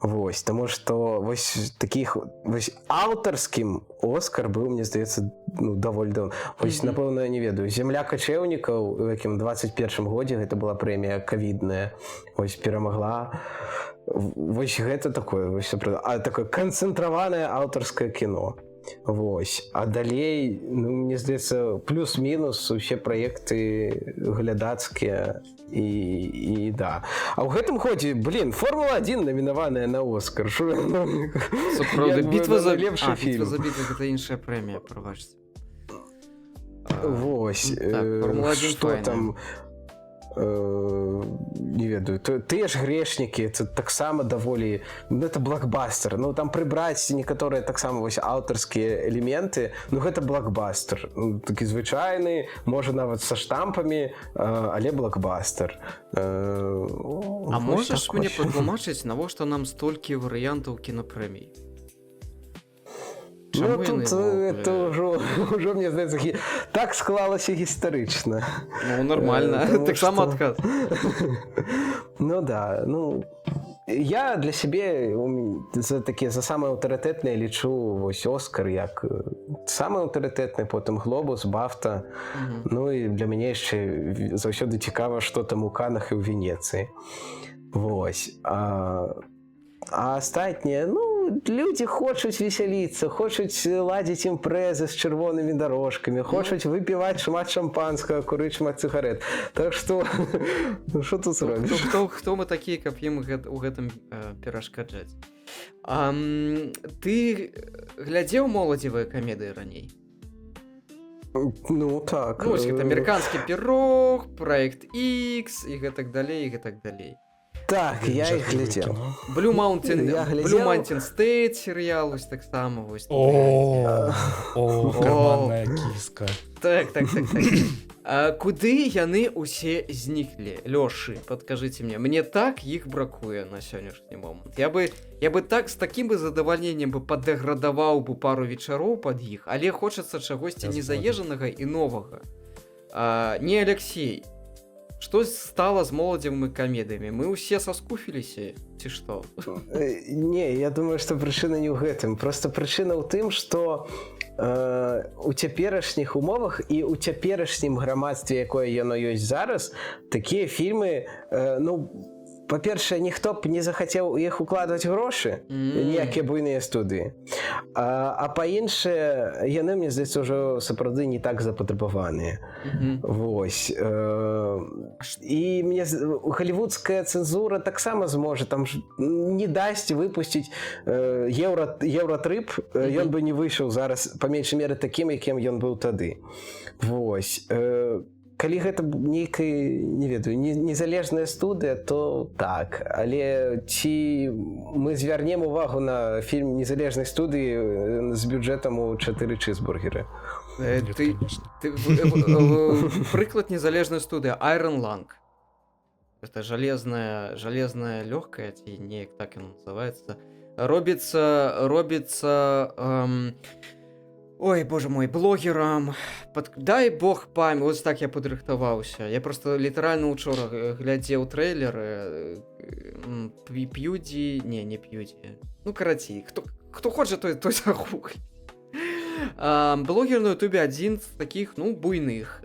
C: Вось, таму што вось такіх вось аўтарскім Оскар быў, мне здаецца, ну, даволі даўно. Вось, напэўна, не ведаю, «Зямля качэўнікаў», у якім 21 годзе гэта была прэмія ковідная, вось перамагла. Вось гэта такое, вось такое канцэнтраванае аўтарскае кіно. Вось, а далей, ну, мне здаецца, плюс-мінус усе праекты глядацкія і да. А ў гэтым годзе, Формула-1 намінаваная на Оскар.
B: Сапраўды, бітва за лепшы фільм. Бітва за бітву, гэта іншая прэмія, прабачце.
C: Вось, што там... не ведаю, тыя ж грешнікі, це таксама даволі, гэта блокбастер, ну там прыбраць некаторыя таксама вось аўтарскія элементы, ну гэта блокбастер, такі звычайны, можа нават са штампамі, але блокбастер.
B: А можаш мне патлумачыць, навошта нам столькі варыянтаў кінапрэмій?
C: Ну, тут это ўжо, мне здаецца, так склалася гістарычна.
B: Ну, нормально, так само адказ.
C: Ну, да, ну, я для сябе за самыя аўтарытэтныя лічу вось Оскар як самы аўтарытэтны, потым Глобус, Бафта. Ну, і для мяне яшчэ заўсёды цікава, што там у Канах і ў Венецыі. Вось. А астатнія, ну, люди хочуць весяліцца, хочуць ладзіць імпрэзы з чырвонымі дарожкамі, хочуць выпіваць шмат шампанскага, курыць шмат цыгарет. Так што, ну што тут зробіш?
B: Хто мы такія, каб ім у гэтым перашкаджаць? Ты глядзеў моладзевыя камедыі раней?
C: Ну, так.
B: Ну, гэта «Амерыканскі пірог», «Праект X» і гэтак далей, і гэтак далей.
C: Так, я іх глядзеў.
B: Blue Mountain State серыял, вось таксама, вось.
A: Карманная кіска.
B: Так. Куды яны ўсе зніклі? Лёшы, падкажыце мне так іх бракуе на сённяшні момант. Я бы так з такім бы задавальненнем бы паддэградаваў бы пару вечароў пад іх, але хочацца чагосьці незаезжанага і новага. Не, Алексей, што стала з моладзевымі камедыямі? Мы ўсе саскуфіліся, ці што?
C: Не, я думаю, што прычына не ў гэтым. Проста прычына ў тым, што у цяперашніх умовах і ў цяперашнім грамадстве, якое яно ёсць зараз, такія фільмы, ну, па-першае, ніхто б не захацеў у іх укладваць грошы, ніякія буйныя студыі. А па-іншае, яны, мне здаецца, ўжо сапраўды не так запатрабаваныя. Вось. І мне галівудская цэнзура таксама зможа, там не дасць выпусціць Еўратрып, ён бы не выйшаў зараз, па меншай меры, такім, якім ён быў тады. Вось. Калі гэта нейкая, не ведаю, незалежная студыя, то так. Але ці мы звярнем увагу на фільм незалежнай студыі з бюджэтам у 4 чизбургеры?
B: Прыклад незалежнай студыі Iron Lung. Это железная лёгкая, ці неяк так яно называецца. Робіцца Ой, боже мой, блогерам. Дай бог памяць. Ось так я падрыхтаваўся. Я просто літаральна учора глядзеў трэйлер Пьюди... Не Пьюди. Ну, карацей, хто хоча, той загуглі. Блогер на ютубе адзін з такіх, ну, буйных.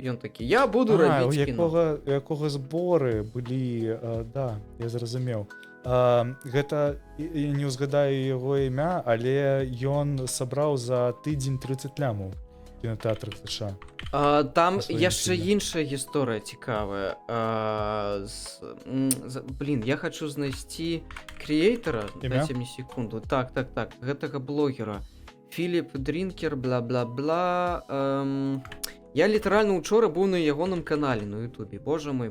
B: Ён такі, я буду рабіць кіно.
A: У якога зборы былі, да, я зразумеў. Гэта, я не ўзгадаю яго імя, але ён сабраў за тыдзень 30 лямаў в кінотэатрах США.
B: Там яшчэ іншая гісторыя цікавая. Блін, я хочу знайсці креатора. Дайце мне секунду. Так, гэтага блогера. Філіп Дрінкер, бла-бла-бла. Я літаральна учора быў на ягоным канале на ютубе. Боже мой.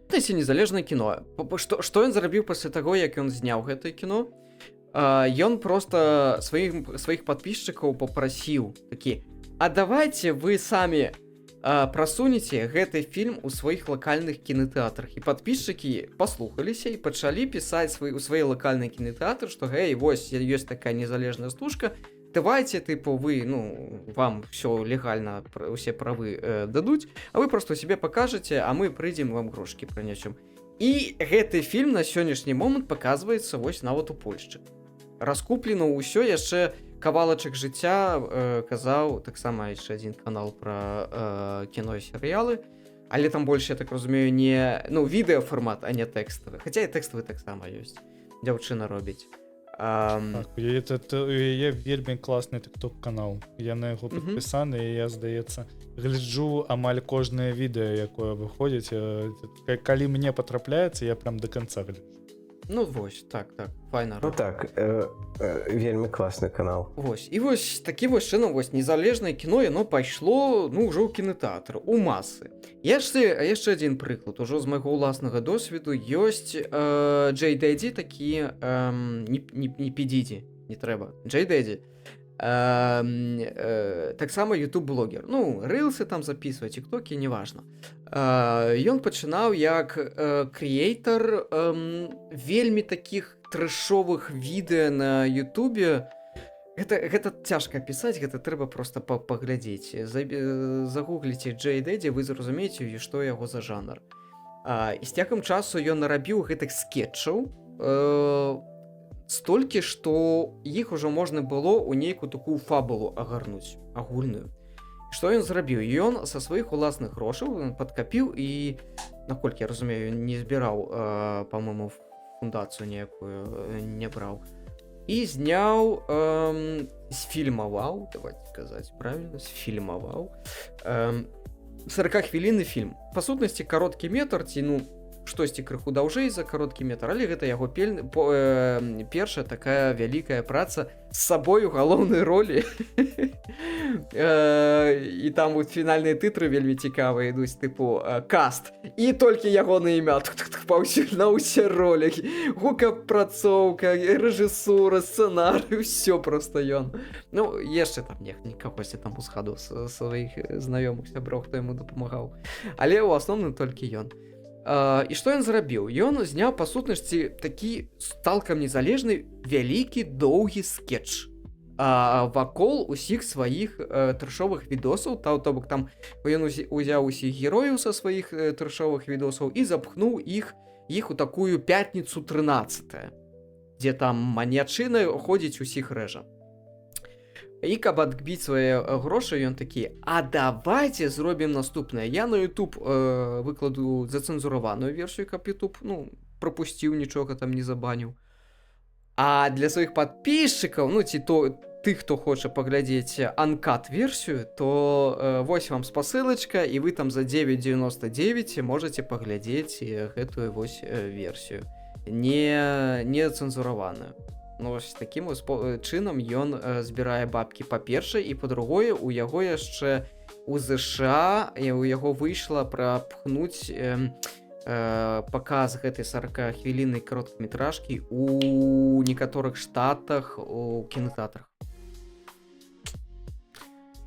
B: Гэта незалежнае кіно. Што ён зрабіў пасля таго, як ён зняў гэтае кіно? Ён просто сваіх падпісчыкаў папрасіў такі: а давайте вы самі прасунеце гэты фільм у сваіх лакальных кінотэатрах. І падпісчыкі паслухаліся і пачалі пісаць у свае лакальныя кінотэатры, што гэй, вось ёсць такая незалежная стужка, давайте, типу, вы, ну, вам все легально, усе правы дадуць, а вы просто себе покажете, а мы прыйдзем вам грошкі прынесем. І гэты фільм на сённяшні момант паказваецца вось нават у Польшчы. Раскуплена ўсё, яшчэ кавалачак жыцця казаў таксама яшчэ адзін канал пра кіно і серыялы, але там больш, я так разумею, не, ну, відэафармат, а не тэкставы. Хаця і тэкставы таксама ёсць. Дзяўчына робіць.
A: Так, яе вельмі класны тикток канал. Я на яго падпісаны, і я, здаецца, гляджу амаль кожнае відэа, якое выходзіць. Калі мне патрапляецца, я прям до конца гляджу.
B: Ну вось, так, файна.
C: Ну так, вельмі класны канал.
B: Вось, і вось такі вось чынам, вось незалежнае кіно, яно пайшло, ну, ўжо ў кінотэатр, у масы. Яшчэ адзін прыклад, ужо з майго ўласнага досведу, ёсць Джей Дэдзі, такі, не Пі-Діді, не трэба, Джей Дэдзі. Таксама ютуб-блогер. Ну, рылсы там записывать, тиктоки, неважно. Ён пачынаў як креатор вельмі таких трэшовых відэа на ютубе. Гэта цяжка пісаць, гэта трэба просто паглядзець. Загугліце Джей Дэдзі, вы зразумееце, што яго за жанр. І з цягам часу ён нарабіў гэтых скетчаў, столькі, што іх ужо можна было ў нейкую такую фабулу агарнуць, агульную. Што ён зрабіў? Ён са сваіх уласных грошаў падкапіў і, наколькі я разумею, не збіраў, па-моему, фундацыю ніякую не браў. І зняў, сфільмаваў, давайте казаць правильно, сфільмаваў 40-хвілінны фільм. Па сутнасці, кароткі метр, ці, ну, штосьці крыху даўжэй за кароткі метр, але гэта яго першая такая вялікая праца з сабой у галоўнай ролі. І там вот фінальныя тытры вельмі цікавыя ідуць, тыпу каст, і толькі ягоны імя паўсюль на ўсе ролі, гукапрацоўка, рэжысура, сцэнарый, ўсё просто ён. Ну, яшчэ там кагосьці там узгаду сваіх знаёмых сяброў, хто яму дапамагаў, але ў асноўным толькі ён. І што ён зрабіў? Ён зняў па сутнасці такі цалкам незалежны вялікі доўгі скетч вакол усіх сваіх трэшовых відосаў, то бок там ён узяў усіх герояў са сваіх трэшовых відосаў і запхнуў іх у такую пятніцу 13, дзе там маньячына ходзіць усіх рэжа. І каб адбіць свае грошы, ён такі: а давайте зробім наступнае. Я на YouTube выкладу зацэнзураваную версію, каб YouTube, ну, прапусціў, нічога там не забаніў. А для сваіх падпісчыкаў, ну, ці то тых, хто хоча паглядзець анкат версію, то вось вам спасылачка, і вы там за 9,99 можаце паглядзець гэтую вось версію. Не цэнзураваную. Ну, вось такім чынам ён збірае бабкі, па-першае, і па-другое, у яго яшчэ у ЗША у яго выйшла прапхнуць паказ гэтай 40-хвіліннай кароткаметражкі у некаторых штатах у кінотэатрах.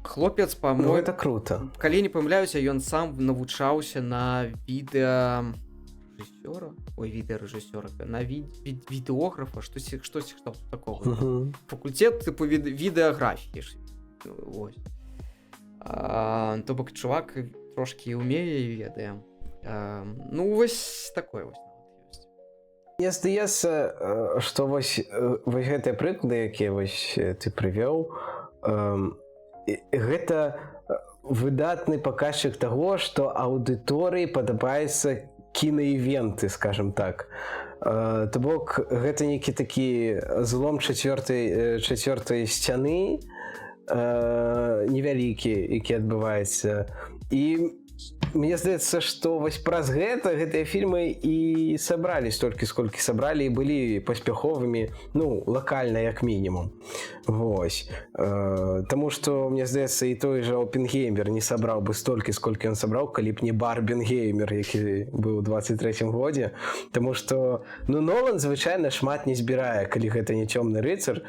B: Хлопец,
C: по-моему, это круто.
B: Калі не памыляюся, ён сам навучаўся на відэа відэарэжысёра, ой, відэарэжысёра, на відэографа, штосьці такого. Факультэт типу відэаграфіі. Вось. То бок чувак трошки умее і ведае. Ну, вось такое вось.
C: Мне здаецца, што вось гэтыя прыклады, якія вось ты прывёў, гэта выдатны паказчык таго, што аўдыторыі падабаецца кінаівенты, скажем так. То бок гэта нейкі такі злом чацвёртай сцяны невялікі, які адбываецца. І мне здаецца, што вось праз гэтыя фільмы і сабралі столькі, сколькі сабралі, і былі паспяховымі, ну, лакальна, як мінімум. Вось. Таму што, мне здаецца, і той жа Опенгеймер не сабраў бы столькі, сколькі ён сабраў, калі б не Барбенгеймер, які быў у 23-м годзе. Таму што, ну, Нолан звычайна шмат не збірае, калі гэта не Цёмны рыцар.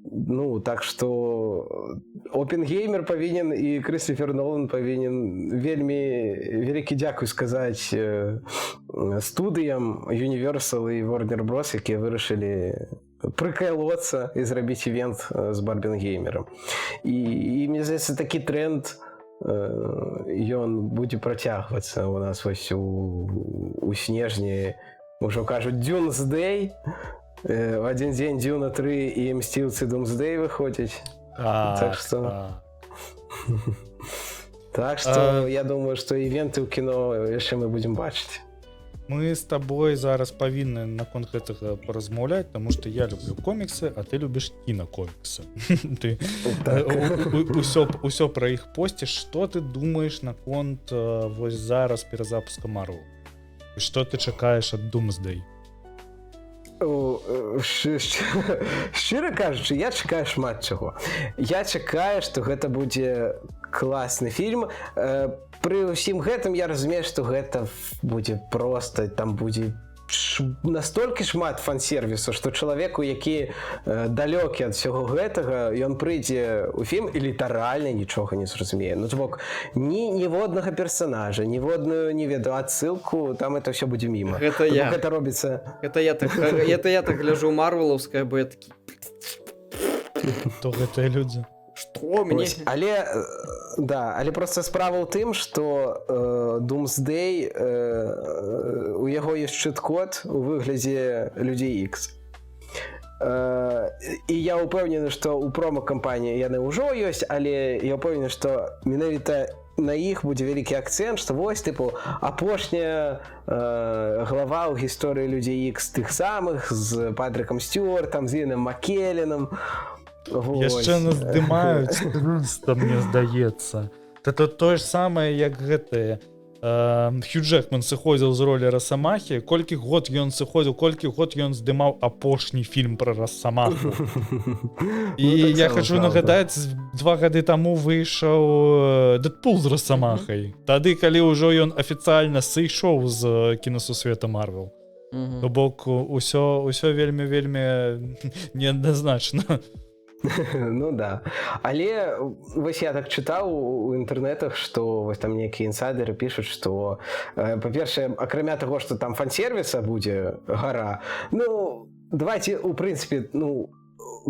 C: Ну, так што Опенгеймер павінен і Крыстофер Нолан павінен вельмі вялікі дзякуй сказаць студыям Universal і Warner Bros., якія вырашылі прыкалоцца і зрабіць івент з Барбенгеймерам. І мне здаецца, такі тренд ён будзе працягвацца у нас вось у снежні, ужо кажуць, Doomsday. В один дзень Дюна 3 і Мсціўцы Doomsday выходзяць. Так што я думаю, што івенты ў кіно яшчэ мы будзем бачыць.
A: Мы з табой зараз павінны наконт гэтага паразмаўляць, таму што я люблю коміксы, а ты любіш кінакоміксы. Ты ўсё пра іх посціш. Што ты думаеш наконт вось зараз перазапуска Марвел? Што ты чакаеш ад Doomsday?
C: Шчыра кажучы, я чакаю шмат чаго. Я чакаю, што гэта будзе класны фільм. Пры ўсім гэтым я разумею, што гэта будзе проста, там будзе настолькі шмат фан-сервісу, што чалавеку, які далёкі ад усяго гэтага, ён прыйдзе ў фільм і літаральна нічога не зразумее. Ну, то бок, ніводнага персанажа, ніводную, не ведаю, адсылку, там это ўсё будзе міма.
B: Гэта я.
C: Гэта робіцца...
B: Это я так гляжу марвелаўскае, бо я такі...
A: То гэтыя людзі.
B: Што мне?
C: Але проста справа ў тым, што Doomsday, у яго ёсць чыт-код у выглядзе Людзей Ікс. І я ўпэўнены, што ў промо-кампаніі яны ўжо ёсць, але я ўпэўнены, што менавіта на іх будзе вялікі акцэнт, што вось, тыпу, апошняя глава ў гісторыі Людзей Ікс тых самых, з Патрыкам Стюартам, з Іаном Маккелленом.
A: Яшчэ нас здымаюць просто, мне здаецца. Это тое ж самае, як гэтае. Хью Джекман сыходзіў з ролі Расамахі. Колькі год ён сыходзіў, колькі год ён здымаў апошні фільм пра Расамаху. І я хачу нагадаць, 2 гады таму выйшаў Дэдпул з Расамахай. Тады, калі ўжо ён афіцыяльна сышоў з кінасусвета Марвел. То бок, усё вельмі неадназначна.
C: Ну да. Але вось я так чытаў у інтэрнэтах, што вось там нейкія інсайдеры пішуць, што, па-першае, акрамя таго, што там фан-сервіса будзе гара, ну, давайте, у прынцыпе, ну,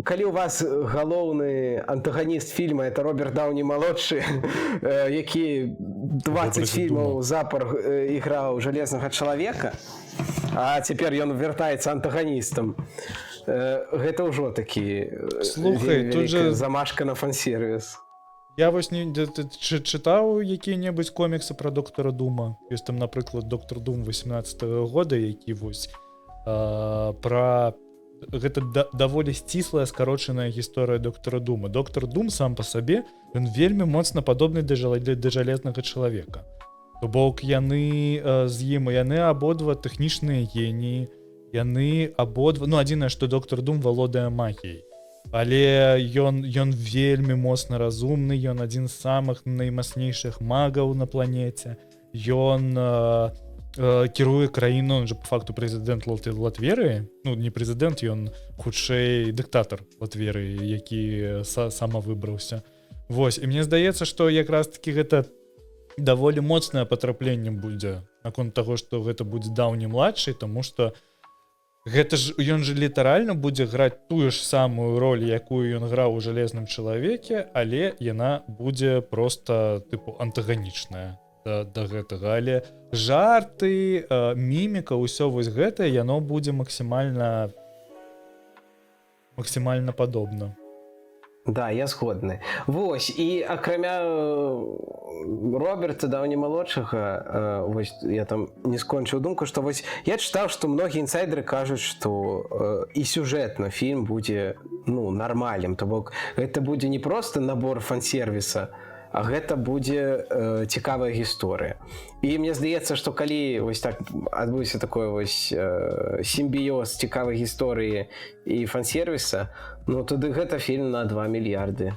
C: калі у вас галоўны антаганіст фільма это Роберт Даўні-малодшы, які 20 фільмаў запар іграў Жалезнага чалавека, а цяпер ён вяртаецца антаганістам. Гэта ўжо такі вялікая замашка на фан-сервіс.
A: Я вось чытаў якія-небудзь коміксы пра доктара Дума. Ёсць там, напрыклад, доктар Дум 18-го года, які вось пра... Гэта даволі сціслая, скарочаная гісторыя доктара Дума. Доктар Дум сам па сабе, ён вельмі моцна падобны да Жалезнага чалавека. То бок яны з ім, яны абодва тэхнічныя геніі, яны абодва, ну, адзінае, што доктар Дум валодае магіяй, але ён вельмі моцна разумны, ён адзін з самых наймацнейшых магаў на планеце, ён кіруе краіну, он жа па факту прэзідэнт Латверыі, ну, не прэзідэнт, ён хутчэй дыктатар Латверыі, які самавыбраўся. Вось, і мне здаецца, што якраз такі гэта даволі моцнае патрапленне будзе наконт таго, што гэта будзе Даўні-младшы, таму што гэта ж ён же літаральна будзе граць тую ж самую роль, якую ён граў у жалезным чалавеке, але яна будзе просто тыпу антаганічная да гэтага, але жарты, міміка, ўсё вось гэта яно будзе максімальна падобна.
C: Да, я згодны. Вось, і акрамя Роберта Даўні-малодшага, вось я там не скончыў думку, што вось я чытаў, што многія інсайдеры кажуць, што і сюжэтна фільм будзе, ну, нармальным, то бок гэта будзе не проста набор фан-сервіса, а гэта будзе цікавая гісторыя. І мне здаецца, што калі вось так адбыўся такой вось сімбіёз цікавай гісторыі і фан-сервіса, ну тады гэта фільм на 2 мільярды.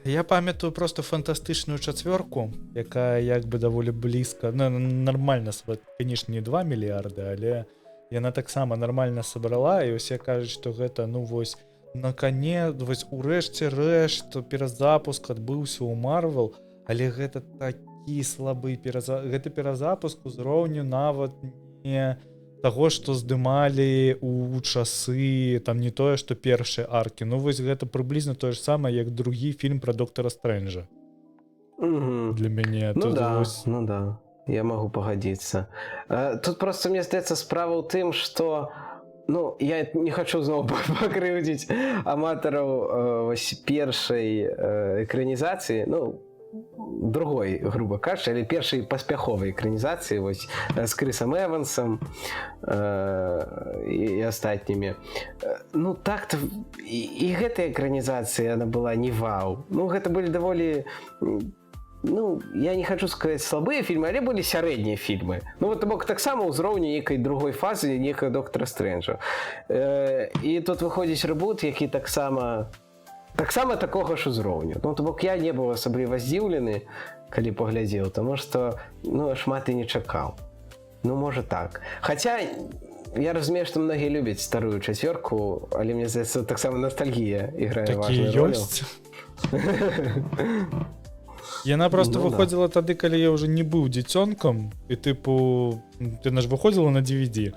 A: Я памятаю просто фантастычную чацвёрку, якая як бы даволі блізка, ну, нармальна, конечно, не 2 мільярды, але яна таксама нармальна сабрала, і усе кажуць, што гэта, ну вось, на коне, вось урэшце рэшт перазапуск адбыўся ў Marvel, але гэта такі слабы гэта перазапуск узроўню нават не таго, што здымалі ў часы, там не тое, што першыя аркі, ну вось гэта прыблізна тое ж самае, як другі фільм пра доктара Стрэнджа. Для мяне.
C: Ну да,
A: вось...
C: ну да, я магу пагадзіцца. Тут просто мне здаецца справа ў тым, што ну, я не хочу зноў пакрыўдзіць аматараў першай экранізацыі, ну, другой, грубо кажучы, але першай паспяховай экранізацыі вось з Крысам Эвансам і астатнімі. Ну, так-то і гэтая экранізацыя, яна была не вау. Ну, гэта былі даволі... Ну, я не хочу сказаць слабыя фільмы, але былі сярэднія фільмы. Ну, вот бок таксама ўзроўню нейкай другой фазы, нейкага доктара Стрэнджа. І тут выходзіць рэбут, які таксама такога ж узроўню. Ну, то бок я не быў асабліва здзіўлены, калі паглядзеў, таму што, ну, шмат і не чакаў. Ну, можа так. Хаця, я разумею, што многія любяць старую чацвёрку, але мне здаецца, таксама ностальгія іграе важную ролю.
A: Ёсць. Яна просто выходзіла тады, калі я ўжо не быў дзіцёнкам, і тыпу, яна ж выходзіла на DVD.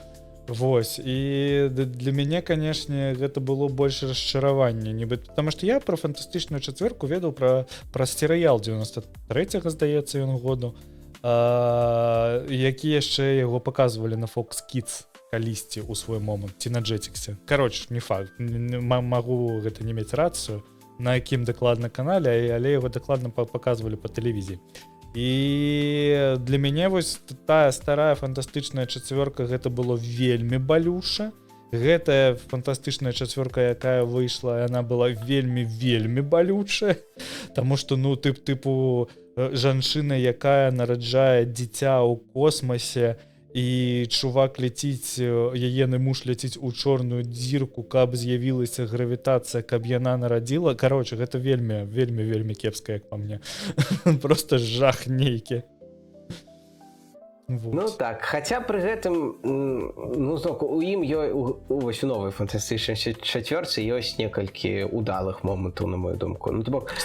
A: Вось, і для мяне, канешне, гэта было больш расчараванне, нібыта, потому што я пра фантастычную чацвёрку ведаў пра серыял 93-го, здаецца, ён году, які яшчэ яго паказвалі на Fox Kids калісьці ў свой момант, ці на Jetixе. Кароче, не факт, магу гэта не мець рацыю, на якім дакладна канале, але яго дакладна паказвалі па тэлевізіі. І для мяне вось тая старая фантастычная чацвёрка, гэта было вельмі балюша. Гэтая фантастычная чацвёрка, якая выйшла, яна была вельмі балючая, таму што, ну, тыпу жанчына, якая нараджае дзіця ў космасе, і чувак ляціць, яены муж ляціць у чорную дзірку, каб з'явілася гравітацыя, каб яна нарадзіла. Кароче, гэта вельмі кепска, як па мне. Просто жах нейкі.
C: Вот. Ну так, хаця пры гэтым, ну, у ім вось у новай фантастычнай чацвёрцы ёсць некалькі удалых момантаў, на мою думку. Ну, то бок,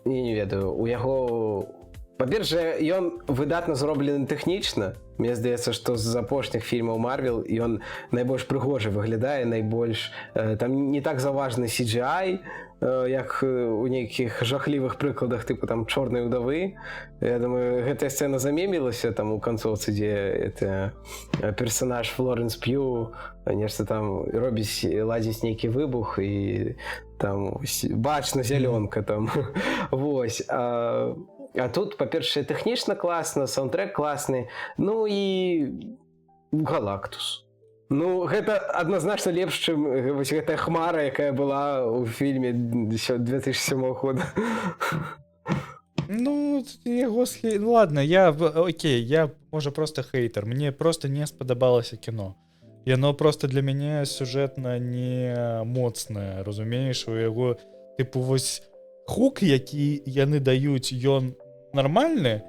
C: не ведаю, у яго... Па-першае, ён выдатна зроблены тэхнічна. Мне здаецца, што з апошніх фільмаў Marvel ён найбольш прыгожа выглядае, найбольш... Там не так заўважны CGI, як у нейкіх жахлівых прыкладах, тыпу там «Чорнай удавы». Я думаю, гэтая сцэна замемілася там у канцоўцы, дзе персанаж Флоренс П'ю нешта там робіць, ладзіць нейкі выбух, і там бачна зялёнка там. Вось. А тут, па-першае, тэхнічна класна, саундтрэк класны, ну і Галактус. Ну, гэта адназначна лепш, чым вось гэтая хмара, якая была ў фільме 2007 года.
A: Ну, яго ладно, я можа просто хейтер, мне просто не спадабалася кіно. Яно просто для мяне сюжэтна не моцнае, разумееш, у яго, тыпу, вось хук, які яны даюць, ён нармальны,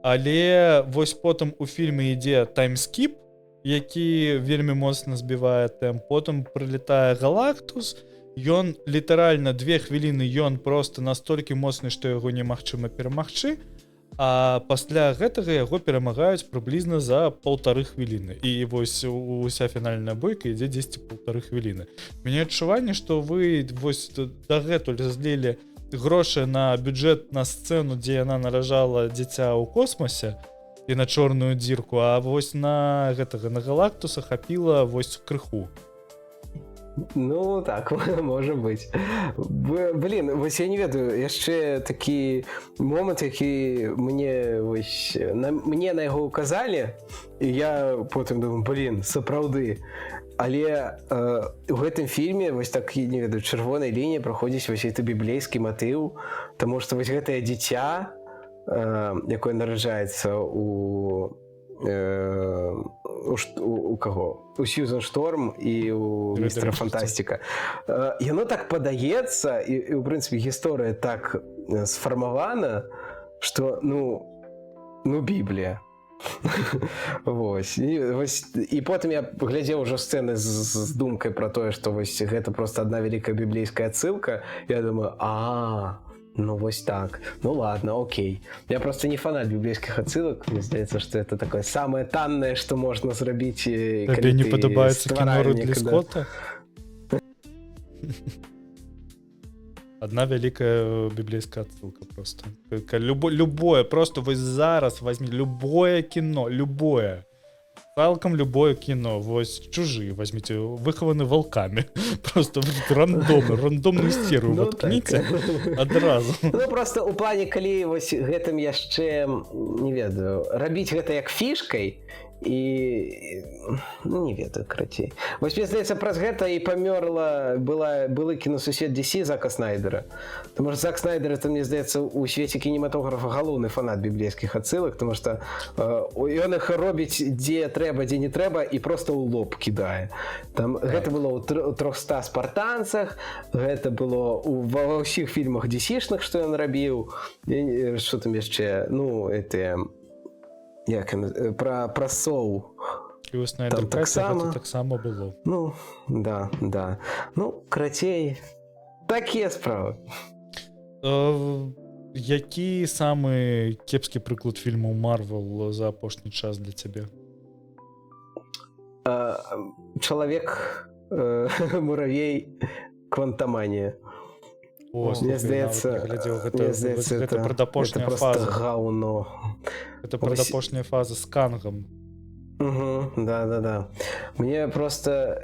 A: але вось потым у фільме ідзе таймскіп, які вельмі моцна збівае тэмп, потым прылетае Галактус, ён літаральна 2 хвіліны ён просто настолькі моцны, што яго немагчыма перамагчы, а пасля гэтага яго перамагаюць прыблізна за 1,5 хвіліны. І вось уся фінальная бойка ідзе 10,5 хвіліны. Мяне адчуванне, што вы вось дагэтуль злілі грошы на бюджэт на сцэну, дзе яна наражала дзіця ў космосе і на чорную дзірку, а вось на гэтага на Галактуса хапіла вось крыху.
C: Ну так, можа быць. Блін, вось я не ведаю, яшчэ такі момант, які мне на яго указалі, і я потым думаю, блін, сапраўды. Але у гэтым фільме вось так, не ведаю, чырвонай лініі праходзіць вось гэты біблейскі матыў, таму што вось гэтае дзіця, якое нараджаецца у каго? У Сьюзан Шторм і у Містера Фантастика. Яно так падаецца, і ў прынцыпе гісторыя так сфармавана, што, ну Біблія. Вось. І потым я глядзеў ужо сцэны з думкай пра тое, што вось гэта проста адна вялікая біблейская адсылка. Я думаю, ну вось так, ну ладно, окей. Я просто не фанат біблейскіх адсылак, мне здаецца, што это такое самае таннае, што можна зрабіць.
A: Табе не падабаецца кіно Рыдлі Скотта? Одна вялікая біблейская адсылка просто. Любое, просто вось зараз возьми любое кіно, любое. Цалкам любое кіно, вось чужы возьмите, выхаваны волками. Просто рандомную серую воткніце адразу.
C: Ну просто у плане, калі вось гэтым яшчэ, не ведаю, рабіць гэта як фішкай, і не ведаю, карацей. Вось мне здаецца, праз гэта і памёрла былы кінасусед DC Зака Снайдера. Таму што Зак Снайдер, это, мне здаецца, у свеце кінематографа галоўны фанат біблейскіх адсылак, таму што ён іх робіць дзе трэба, дзе не трэба, і проста ў лоб кідае. Там гэта было ў 300 спартанцах, гэта было ва ўсіх фільмах DC-шных, што ён рабіў. Што там яшчэ? Ну, про соу.
A: І у Снайдер Каце гэта таксама было.
C: Ну, да. Ну, карацей, такія справы.
A: Які самы кепскі прыклад фільмаў Марвел за апошні час для цябе?
C: Чалавек муравей Квантаманія. Мне здаецца,
A: гэта прадапошняя фаза.
C: Гэта проста гаўно.
A: Гэта прадапошняя фаза з Кангам.
C: Да. Мне просто...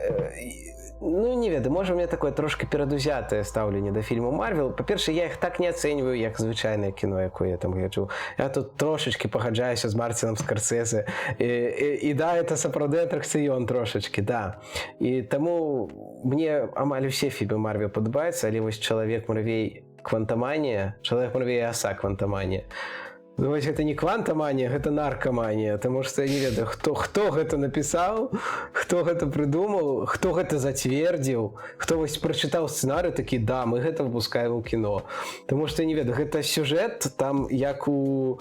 C: Ну, не ведаю, можа, у меня такое трошки перадузятае стаўленне да фільму Марвел. Па-першае, я іх так не ацэньваю, як звычайнае кіно, якое я там гляджу. Я тут трошачки пагаджаюся з Мартинам Скорсезе. І да, это сапраўды атракцыён трошачки, да. І таму мне амаль усе фільмы Марвел падабаюцца, але вось Чалавек-муравей Квантаманія, Чалавек-муравей і аса Квантаманія. Ну, вось гэта не квантаманія, гэта наркаманія, таму што я не ведаю, хто гэта напісаў, хто гэта прыдумаў, хто гэта зацвердзіў, хто вось прачытаў сцэнарый такі, да, мы гэта выпускаем у кіно. Таму што я не ведаю, гэта сюжэт там як у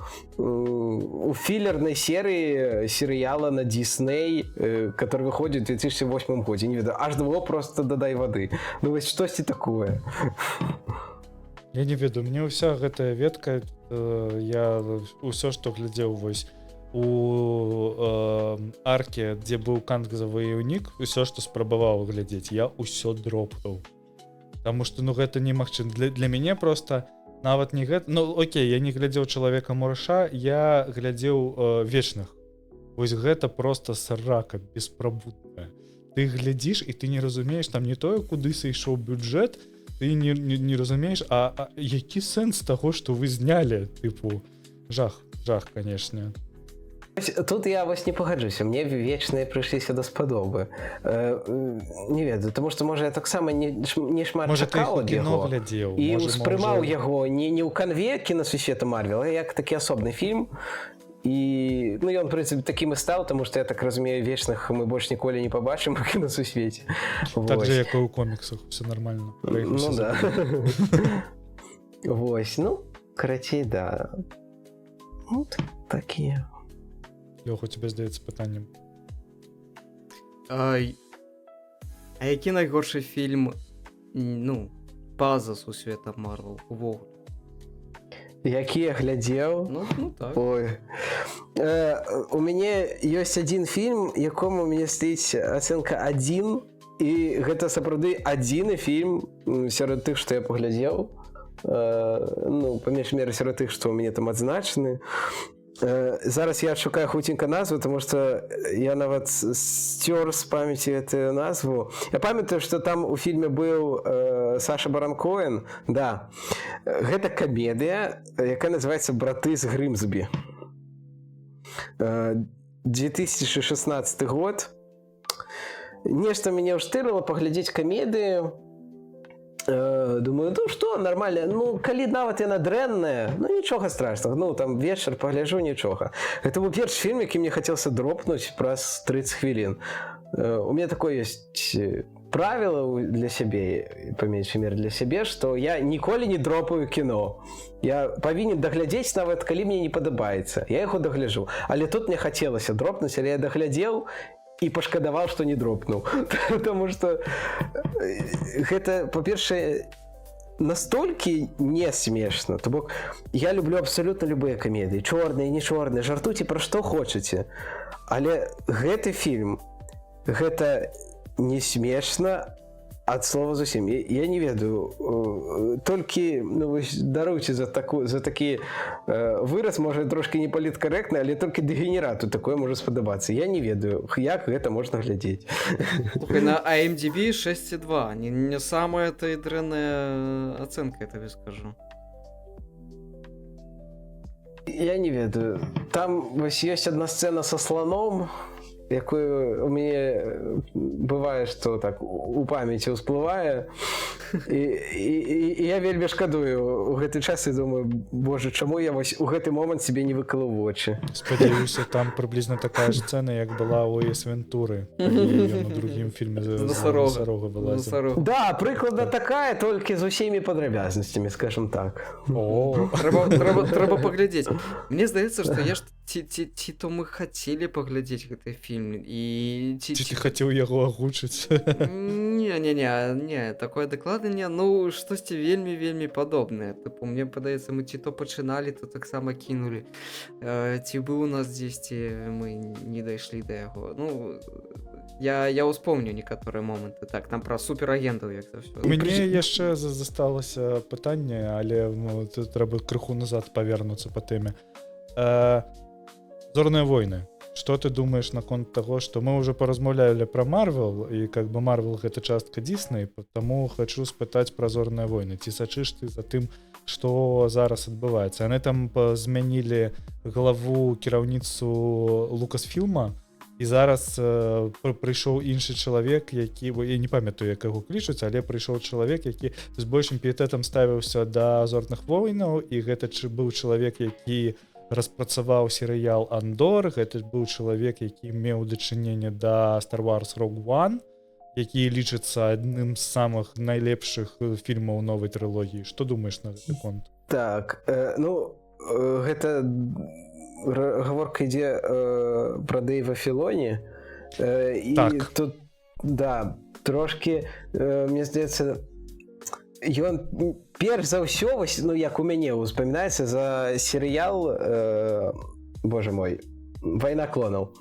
C: філернай серыі серыяла на Disney, который выходзіць у 2008 годзе, не ведаю, аж было просто дадай вады. Ну вось штосьці такое.
A: Я не ведаю, мне ўся гэтая ветка, я ўсё, што глядзеў вось у арке, дзе быў кангзавы ўнік, усё, што спрабаваў глядзець, я ўсё дропнуў. Таму што, ну, гэта немагчыма. Для мяне просто нават не гэта... Ну, окей, я не глядзеў Чалавека-мураша, я глядзеў Вечных. Вось гэта просто сарака беспрабудная. Ты глядзіш, і ты не разумееш, там не тое, куды сышоў бюджэт, ты не разумееш, а які сэнс таго, што вы знялі, тыпу, жах, канешне.
C: Тут я вось не пагаджуся, мне Вечныя прыйшліся даспадобы. Не ведаю, таму што, можа, я таксама не шмат чакаў ад яго і ўспрымаў яго не ў канве кінасусвета Марвел, а як такі асобны фільм. І, ну, ён, в прынцыпе, такім і стаў, таму што, я так разумею, Вечных мы больш ніколі не пабачым у кінасусвеце.
A: Так же, як і ў коміксах, все нормально.
C: Ну, да. Вось, ну, карацей, да. Ну, такія.
A: Лёха, у тебе, здаецца, пытаннем.
B: А які найгоршы фільм ну, па-за сусветам Марвел увогуле.
C: Які я глядзеў.
B: Ну так.
C: Ой. У мяне ёсць адзін фільм, якому мне стаіць ацэнка 1, і гэта сапраўды адзіны фільм сярод тых, што я паглядзеў. Ну, па меншай меры сярод тых, што ў мяне там адзначаны. Зараз я шукаю хуценька назву, тому што я нават сцёр з памяці гэтую назву. Я памятаю, што там у фільме быў Саша Барон Коэн. Да. Гэта камедыя, якая называецца «Браты з Грымсбі». 2016 год. Нешта мяне ўштырыла паглядзець камедыю. Думаю, ну што, нормально. Ну, калі нават яна дрэнная, ну нічога страшнага. Ну, там вечар пагляджу, нічога. Гэта быў першы фільм, які мне хацелася дропнуць праз 30 хвілін. У меня такое ёсць правіла для сябе, па меншай меры для сябе, што я ніколі не дропаю кіно. Я павінен даглядзець нават, калі мне не падабаецца. Я яго дагляджу. Але тут мне хацелася дропнуць, але я даглядзеў і пашкадаваў, што не дропнуў. Таму што гэта, па-першае, настолькі не смешна. То бок, я люблю абсалютна любыя камедыі. Чорныя, не чорныя, жартуйце пра што хочаце. Але гэты фільм, гэта не смешна ад слова зусім. Я не ведаю. Толькі, ну, даруйце за такі выраз, можа, трошки не паліткарэктны, але толькі дэгенерату такое можа спадабацца. Я не ведаю, як гэта можна глядзець.
B: Слухай, на IMDb 6,2. Не самая то и дрэнная ацэнка, я табе скажу.
C: Я не ведаю. Там вось ёсць адна сцэна са слоном, якую у мяне бывае, што так у памяці ўсплывае. І я вельмі шкадую у гэты час і думаю, боже, чаму я вось у гэты момант себе не выкалаў вочы.
A: Спадзяюся, там прыблізна такая ж сцэна, як была ў Эс Вентуры, калі ён у другім фільме з насарога вылазіў.
C: Да, прыкладна такая, толькі з усімі падрабязнасцямі, скажем так.
A: О,
B: трэба паглядзець. Мне здаецца, што я ж ці то мы хацелі паглядзець гэты фільм і
A: ці ты хацеў яго агучыць?
B: Не, такое дакладненне, ну, штосьці вельмі падобнае. Тыпу, мне падаецца, мы ці то пачыналі, то таксама кінулі. Ці быў у нас дзесьці, мы не дайшлі да яго. Ну, я ўспомню некаторыя моманты. Так, там пра суперагентаў, як то ўсё.
A: У мяне яшчэ засталася пытанне, але трэба крыху назад павернуцца па тэме. Зорныя войны. Что ты думаешь наконт того, что мы уже поразмаўлялі про Марвел, и как бы Марвел гэта частка Дисней, потому хочу спытаць про Зорныя войны. Ці сачыш ты за тым, что зараз адбываецца? Яны там змянілі главу кіраўніцу Лукасфілма, і зараз прыйшоў іншы чалавек, які, я не памятаю, як яго клічуць, але прыйшоў чалавек, які з большым піетэтам ставіўся да Зорных войнаў, і гэта быў чалавек, які распрацаваў серыял «Андор», гэта быў чалавек, які меў дачыненне да Star Wars Rogue One, які лічыцца адным з самых найлепшых фільмаў новай трылогіі. Што думаеш на гэты конт?
C: Так, ну, гэта гаворка ідзе пра Дэйва Філоні. І
A: так.
C: Тут, да, трошки, мне здаецца, ён перш за ўсё, ну, як у мяне успамінаецца за серыял, боже мой, «Вайна клонаў».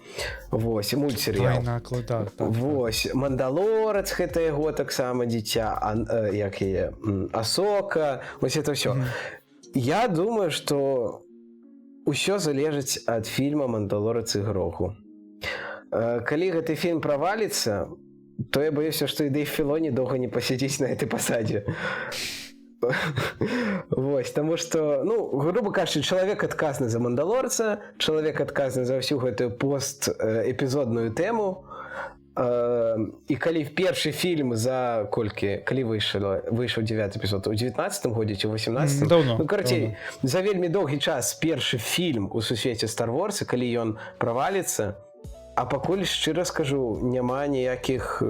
C: Вось, мультсерыял.
A: «Вайна клонаў», так.
C: Вось, «Мандалорац» гэта яго таксама дзіця, як яе, «Асока», вось это ўсё. Я думаю, што ўсё залежыць ад фільма «Мандалорац і Гроху». Калі гэты фільм праваліцца, то я боюся, што і Дэйв Філоні доўга не пасядзіць на гэтай пасадзе. Вось, таму што, ну, грубо кажучы, чалавек адказны за «Мандалорца», чалавек адказны за ўсю гэтую пост-эпізодную тэму. І калі першы фільм за колькі, калі выйшаў 9 эпізод, у 19-м годзе ці ў 18-м?
A: Даўно.
C: Ну, карацей, за вельмі доўгі час першы фільм у сусвеце Star Wars, калі ён праваліцца, а пакуль, шчыра скажу, няма ніякіх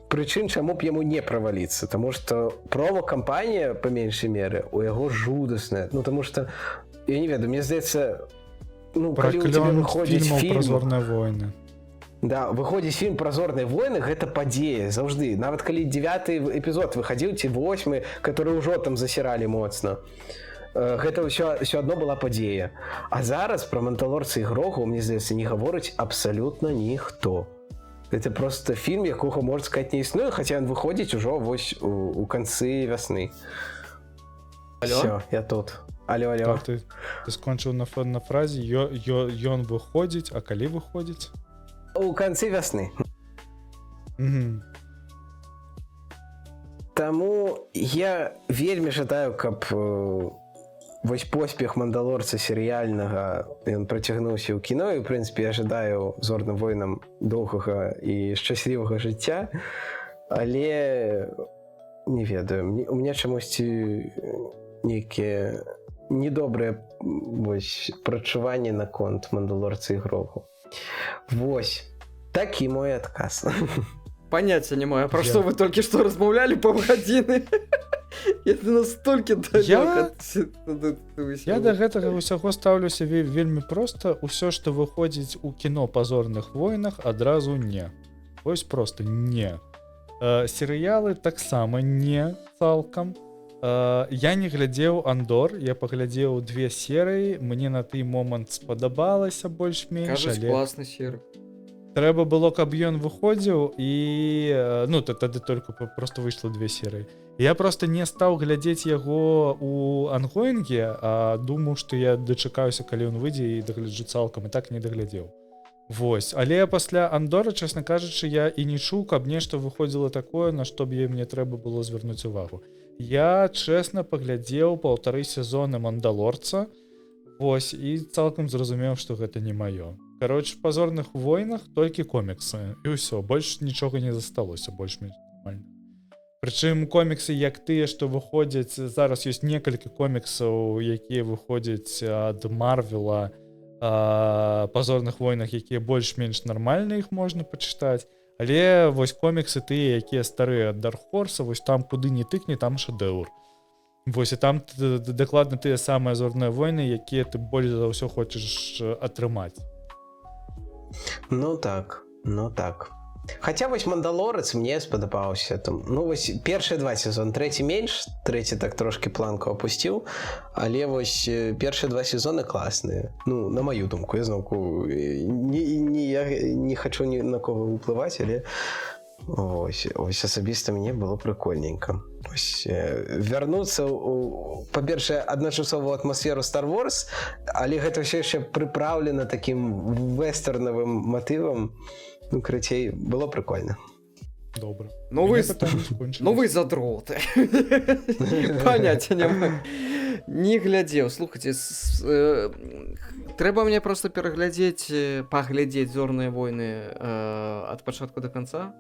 C: прычын, чаму б яму не праваліцца. Таму што промо-кампанія, па меншай меры, у яго жудасная. Ну, таму што, я не ведаю, мне здаецца, ну, калі ў цябе выходзіць фільм...
A: Про «Зорныя войны».
C: Да, выходзіць фільм пра зорныя войны, гэта падзея заўжды. Нават калі 9-й эпізод выхадзіў, ці 8-й, который ўжо там засіралі моцна. Гэта ўсё адно была падзея. А зараз пра Мандалорца і Грогу, мне здаецца, не гаворыць абсалютна ніхто. Гэта просто фільм, якога, можна сказаць, не існуе, хаця ён выходзіць ужо вось у канцы вясны.
B: Алло?
C: Всё, я тут. Алло.
A: Так, ты скончыў на фразе ён выходзіць, а калі выходзіць?
C: У канцы вясны. Таму я вельмі жадаю, каб вось поспех Мандалорца серыяльнага ён працягнуўся ў кіно, і, ў прынцыпе, я жадаю зорным войнам доўгага і шчаслівага жыцця, але не ведаю, у мяне чамусьці нейкія недобрыя прачуванні наконт Мандалорца і Грогу. Вось такі мой адказ.
B: Понятия не маю, про что вы только что размаўлялі паўгадзіны. Это настолькі далёка.
A: Я да гэтага ўсяго стаўлюся вельмі проста. Усё, што выходзіць у кіно па зорных войнах, адразу не. Вось просто не. Серыялы таксама не цалкам. Я не глядзеў Андор, я паглядзеў 2 серыі, мне на той момант спадабалася больш-менш.
B: Кажуць, класны серый.
A: Трэба было, каб ён выходзіў, і тады только просто выйшло 2 серыі. Я просто не стаў глядзець яго у ангоінге, а думаў, што я дачакаюся, калі ён выйдзе, і дагляджу цалкам, і так не даглядзеў. Вось, але пасля Андора, чесна кажучы, я і не чуў, каб нешта выходзіла такое, на што б мне трэба было звярнуць увагу. Я чесна паглядзеў 1,5 сезоны Мандалорца, вось, і цалкам зразумеў, што гэта не маё. Кароче, в «Позорных войнах» толькі коміксы, і ўсё, больш нічога не засталося, больш-менш нормально. Прычым коміксы, як тыя, што выходзяць, зараз ёсць некалькі коміксаў, якія выходзяць ад Марвела, «Позорных войнах», якія больш-менш нармальна, іх можна пачытаць, але вось коміксы тыя, якія старыя ад Dark Horse, вось там куды не тыкне, там шэдэўр. Вось, і там дакладна тыя самыя «Зорныя войны», якія ты больш за ўсё хочаш атрымаць.
C: Ну так. Хаця вось Мандалорец мне спадабаўся. Вось першыя 2 сезоны, 3 менш, 3 так трошки планку опусціў, але вось першыя 2 сезоны класныя. На маю думку, я зноўку не хачу ні на кого ўплываць, але ось асабіста мне было прикольненько. Ось вярнуцца па-першае, адначасовую атмасферу Star Wars, але гэта ўсё яшчэ прыпраўлена такім вэстэрнавым матывам. Карацей, было прикольно.
A: Добра.
B: Ну вы задроты. Понятия не маю. Не глядзеў. Слухайце, трэба мне просто паглядзець «Зорныя войны» ад пачатку до конца.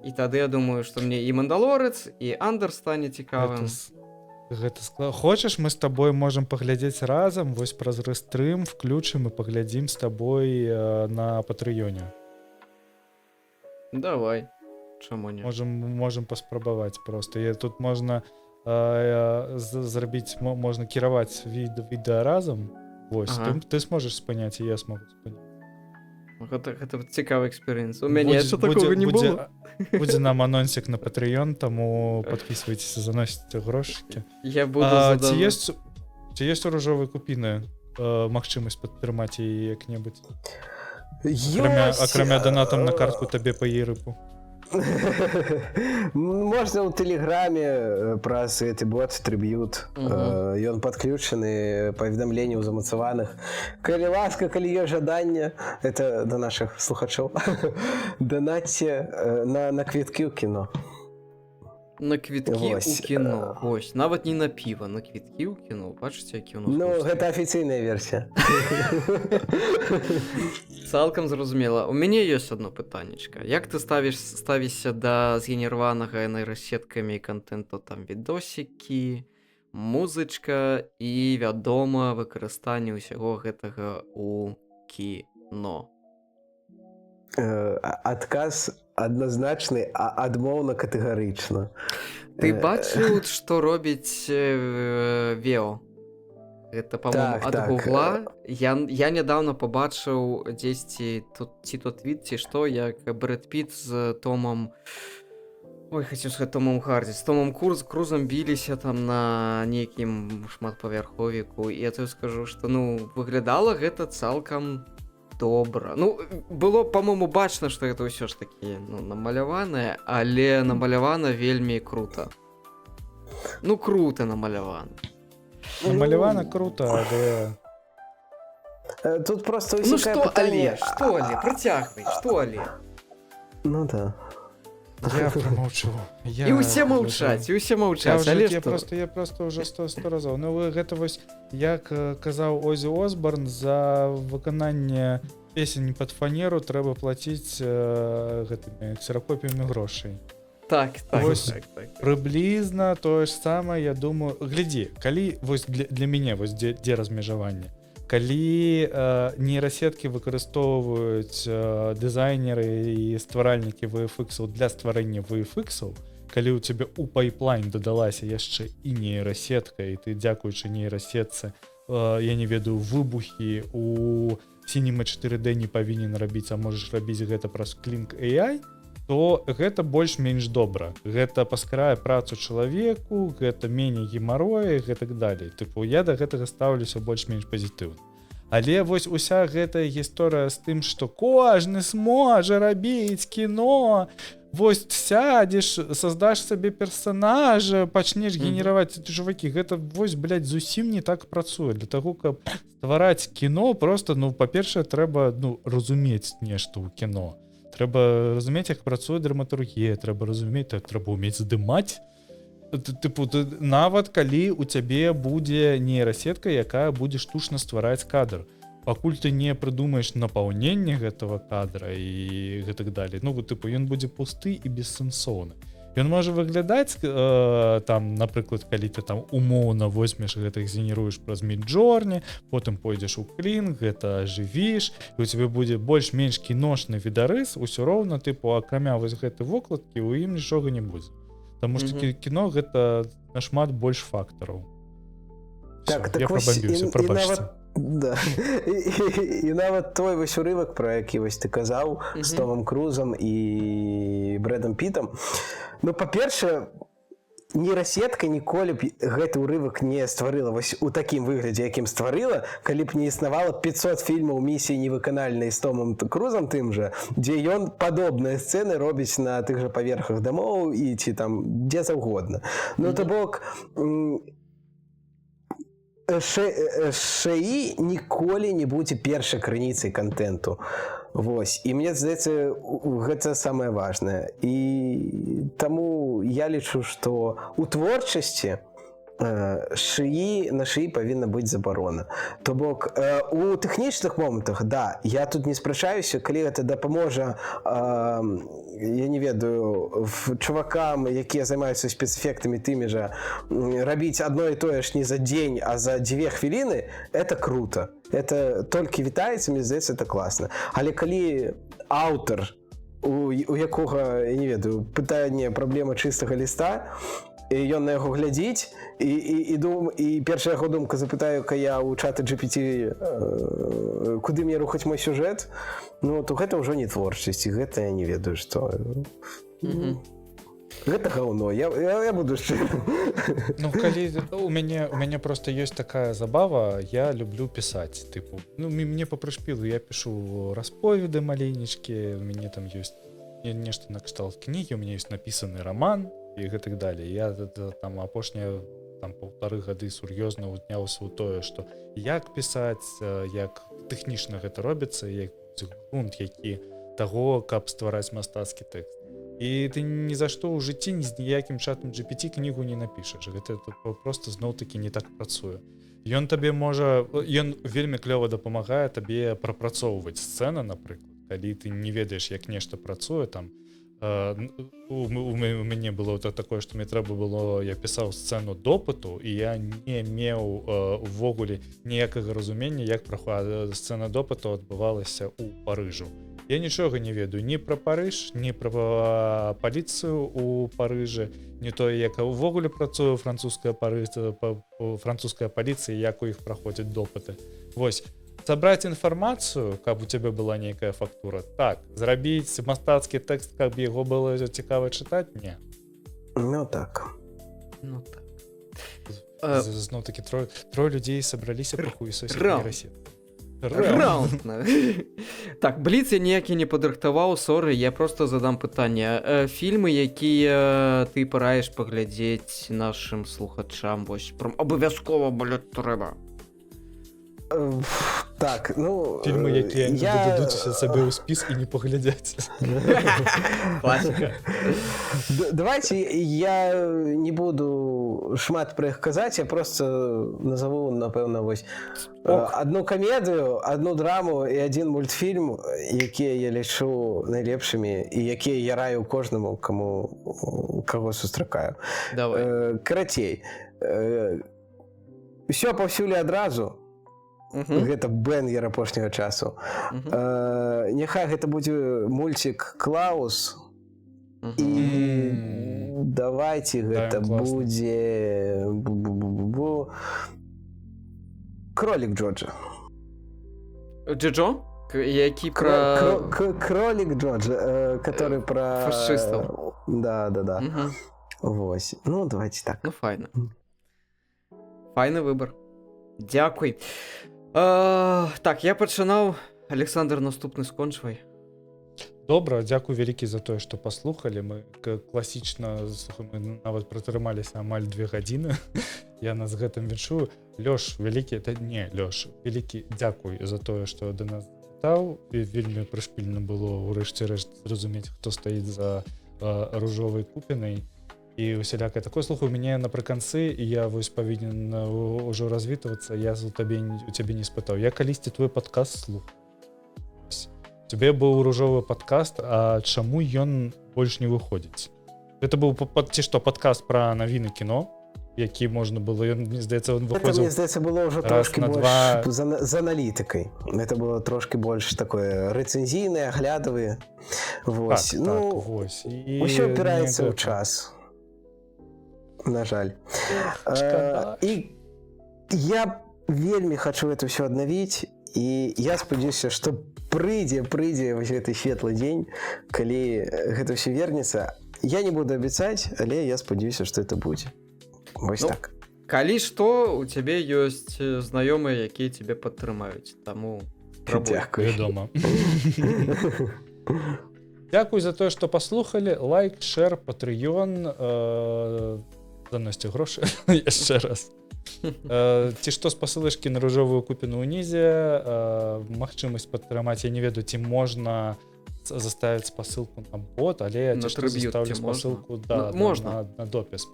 B: І тады я думаю, што мне і Мандалорец, і Андор стане цікавым.
A: Хочаш, мы з табой можам паглядзець разам, вось праз рэстрым включым і паглядзім з табой на Патрыёне.
B: Давай. Чаму не?
A: Можам паспрабаваць просто. Тут можна зрабіць, можна кіраваць відэа разам. Вось, ты сможаш спыняць, і я смогу спыняць.
B: Гэта цікавы эксперыенс. У мяне яшчэ такога не было.
A: Будзе нам анонсік на Patreon, таму подписывайтесь, заносіце грошыкі.
B: Я буду задаваць.
A: Ці ёсць у ружовай купіны магчымасць падтрымаць яе як-небудзь? Акрамя донатам на картку табе па ЕРПу.
C: Можна ў тэлеграме праз гэты бот Трибьют. Ён падключаны, паведамленняў замацаваных. Калі ласка, калі ёсць жаданне, это да нашых слухачоў, данатце на квіткі ў кіно.
B: На квіткі ў кіно. Ось, нават не на піва, на квіткі ў кіно. Бачыце, які ў нас.
C: Гэта афіцыйная версія.
B: Цалкам зразумела. У мяне ёсць одно пытаннечка. Як ты ставішся да згенерванага нейрасеткамі контенту, там відосікі, музычка і, вядома, выкарыстанне ўсяго гэтага ў кіно?
C: Адказ адназначны, а адмоўна катэгарычна.
B: Ты бачыў, што робіць Вео? Гэта, по-моему,
C: Так,
B: ад
C: так.
B: Гугла. Я нядаўна пабачыў дзесьці то твіт, ці што, як Брэд Піт з Томам... Ой, хацеў сказаць Томом Харді. З Томом Крузам біліся там на нейкім шматпавярховіку. І я тебе скажу, што, ну, выглядала гэта цалкам добра. Ну, было, по-моему, бачна, што гэта ўсё ж такі, ну, намаляванае, але намалявана вельмі крута. Ну, крута намалявана.
A: Намалявана круто, але...
C: Тут просто
B: Ну
C: ўзнікае
B: што,
C: пытанне...
B: але, прыцягвай, што але?
C: Ну да.
A: Я промаўчу.
B: І ўсе маўчаць, але што?
A: Я просто уже 100 разоў. Ну, гэта вось, як казаў Озі Осборн, за выкананне песень пад фанеру трэба плаціць гэтымі ксеракопіямі грошай.
B: Так.
A: Прыблізна тое ж самае, я думаю, глядзі, калі вось для мяне вось дзе размежаванне. Калі нейрасеткі выкарыстоўваюць дызайнеры і стваральнікі VFX для стварэння VFX, калі ў цябе ў пайплайн дадалася яшчэ і нейрасетка, і ты, дзякуючы нейрасетцы, я не ведаю, выбухі у Cinema 4D не павінен рабіць, а можаш рабіць гэта праз Kling AI, то гэта больш-менш добра. Гэта паскарае працу чалавеку, гэта меней гемароя і гэтак далей. Тыпу, я да гэтага стаўлюся больш-менш пазітыўна. Але вось уся гэтая гісторыя з тым, што кожны зможа рабіць кіно, вось сядзеш, создаш сабе персонажа, пачнеш генераваць чувакі, гэта вось, блядь, зусім не так працуе. Для таго, каб ствараць кіно, просто, ну, па-першае, трэба, ну, разумець нешта ў кіно. Трэба разумець, як працуе драматургія, трэба разумець, трэба ўмець здымаць. Тыпу, нават калі у цябе будзе нейрасетка, якая будзе штучна ствараць кадр. Пакуль ты не прыдумаеш напаўненне гэтага кадра і гэтак далей. Ну, тыпу, ён будзе пусты і бессэнсоўны. Ён можа выглядаць, там, напрыклад, калі ты там умоўна возьмеш гэтых генеруеш праз Midjourney, потым пойдзеш у Kling, гэта ажывіш, і у цябе будзе больш-менш кіношны відарыс, усё роўна, тыпу, акрамя вось гэтай вокладкі, у ім нічога не будзе. Таму што кіно гэта нашмат больш фактараў.
C: Так,
A: я прабамбіўся, прабачце.
C: Да. І нават той вось урывак, про які вось ты казаў, з Томом Крузам і Брэдам Пітам. Ну, па-першае, нейрасетка ніколі б гэты ўрывак не стварыла вось у такім выглядзе, якім стварыла, калі б не існавала 500 фільмаў «Місіі невыканальнай» з Томом Крузам тым жа, дзе ён падобныя сцэны робіць на тых жа паверхах дамоў і ці там дзе заўгодна. Ну, то бок, ШАІ ніколі не будзе першай крыніцай контенту. Вось. І мне здаецца, гэта самае важнае. І таму я лічу, што у творчасці на ШАІ павінна быць забарона. То бок, у тэхнічных момантах, да, я тут не спрачаюся, калі гэта дапаможа, я не ведаю, чувакам, якія займаюцца спецэфектамі тымі жа, рабіць адно і тое ж не за дзень, а за 2 хвіліны, это круто. Это толькі вітаецца, мне здаецца, это класна. Але калі аўтар, у якога, я не ведаю, пытанне праблема чыстага ліста, і ён на яго глядзіць, і першая яго думка запытаю-ка я ў чата GPT, куды мне рухаць мой сюжэт, ну, то гэта ўжо не творчасць, і гэта я не ведаю, што... Гэта гаўно, я буду шчыры.
A: Ну, калі у мяне просто ёсць такая забава, я люблю пісаць, тыпу. Ну, мне па прышпілу, я пішу расповеды маленечкі, у мяне там ёсць нешта накшталт кнігі, у мяне ёсць напісаны раман, і гэтак далей. Я там апошнія там 1,5 гады сур'ёзна ўзняўся ў тое, што як пісаць, як тэхнічна гэта робіцца, як грунт, які таго, каб ствараць мастацкі тэкст. І ты ні за што ў жыцці ні з ніякім чатам GPT кнігу не напішаш. Гэта проста зноў-такі не так працуе. Ён табе можа, ён вельмі клёва дапамагае табе прапрацоўваць сцэны, напрыклад. Калі ты не ведаеш, як нешта працуе, там у мяне было такое, што мне трэба было, я пісаў сцэну допыту, і я не меў увогуле ніякага разумення, як сцэна допыту адбывалася ў Парыжу. Я нічога не ведаю ні пра Парыж, ні пра паліцыю у Парыжы, не тое, як увогуле працуе французская паліцыя, як у іх праходзяць допыты. Вось, сабраць інфармацыю, каб у цябе была нейкая фактура, так, зрабіць мастацкі тэкст, каб яго было цікава чытаць, не.
C: Ну так.
B: Ну так.
A: Зноў-такі трое людзей сабраліся пахуесосіць
B: Раунд.
A: нейрасетку.
B: Раунд. Так, бліц я ніякі не падрыхтаваў, соры, я просто задам пытанне. Фільмы, якія ты параеш паглядзець нашым слухачам, вось прям абавязкова, блядь, трэба.
C: Так, ну...
A: Фільмы, якія не дададуць сабе ў спіс і не паглядзяць.
B: Класіка.
C: Давайте я не буду шмат пра іх казаць, я просто назову, напэўна, вось одну камедыю, одну драму і один мультфільм, якія я лічу найлепшымі і якія я раю кожнаму, каго сустракаю.
B: Давай.
C: Карацей, усё паўсюль адразу. Гэта бэнгер апошняга часу. Няхай гэта будзе мульцік Клаус. І давайте гэта будзе Кролік Джорджа.
B: Джоджо? Які пра...
C: Кролік Джорджа, который пра...
B: Фашистаў.
C: Да. Вось. Ну, давайте так.
B: Ну, файна. Файны выбар. Дзякуй. Так, я пачынаў. Александр, наступны скончвай.
A: Добра, дзякуй вялікі за тое, што паслухалі. Мы класічна, мы нават пратрымаліся амаль 2 гадзіны. Я нас гэтым віншую. Лёш, вялікі, Лёш, вялікі дзякуй за тое, што да нас завітаў. Вельмі прышпільна было ўрэшце рэшт зразумець, хто стаіць за ружовай купінай. І усялякае такое. Слухай, у мяне напрыканцы, і я вось павінен ўжо развітвацца, я у цябе не спытаў. Я калісьці твой падкаст слухаў. Тебе быў ружовы падкаст, а чаму ён больш не выходзіць? Гэта быў ці што падкаст пра навіны кіно, які можна было, ён, мне здаецца, он выходзіў...
C: Это, мне здаецца, было ўжо трошки больш з аналітыкай. Это было трошки больш такое рэцэнзійнае, аглядавае. Вось.
A: Так, вось.
C: Усё опіраецца ў час. На жаль. І я вельмі хачу это ўсё аднавіць, і я спадзяюся, што прыйдзе вось гэты светлы дзень, калі гэта ўсё вернецца. Я не буду абяцаць, але я спадзяюся, што это будзе. Вось так.
B: Калі што, у цябе ёсць знаёмыя, якія цябе падтрымаюць. Таму
C: Дзякуй.
A: Вядома. Дзякуй за тое, што паслухалі. Лайк, шэр, Patreon, заносьце грошы яшчэ раз. Ці што спасылачкі на ружовую купіну ўнізе, магчымасць падтрымаць, я не ведаю, ці можна заставіць спасылку на бот, але я заставлю спасылку на допіс.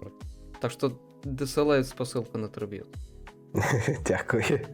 B: Так што дасылаюць спасылку на трыб'ют.
C: Дзякуй.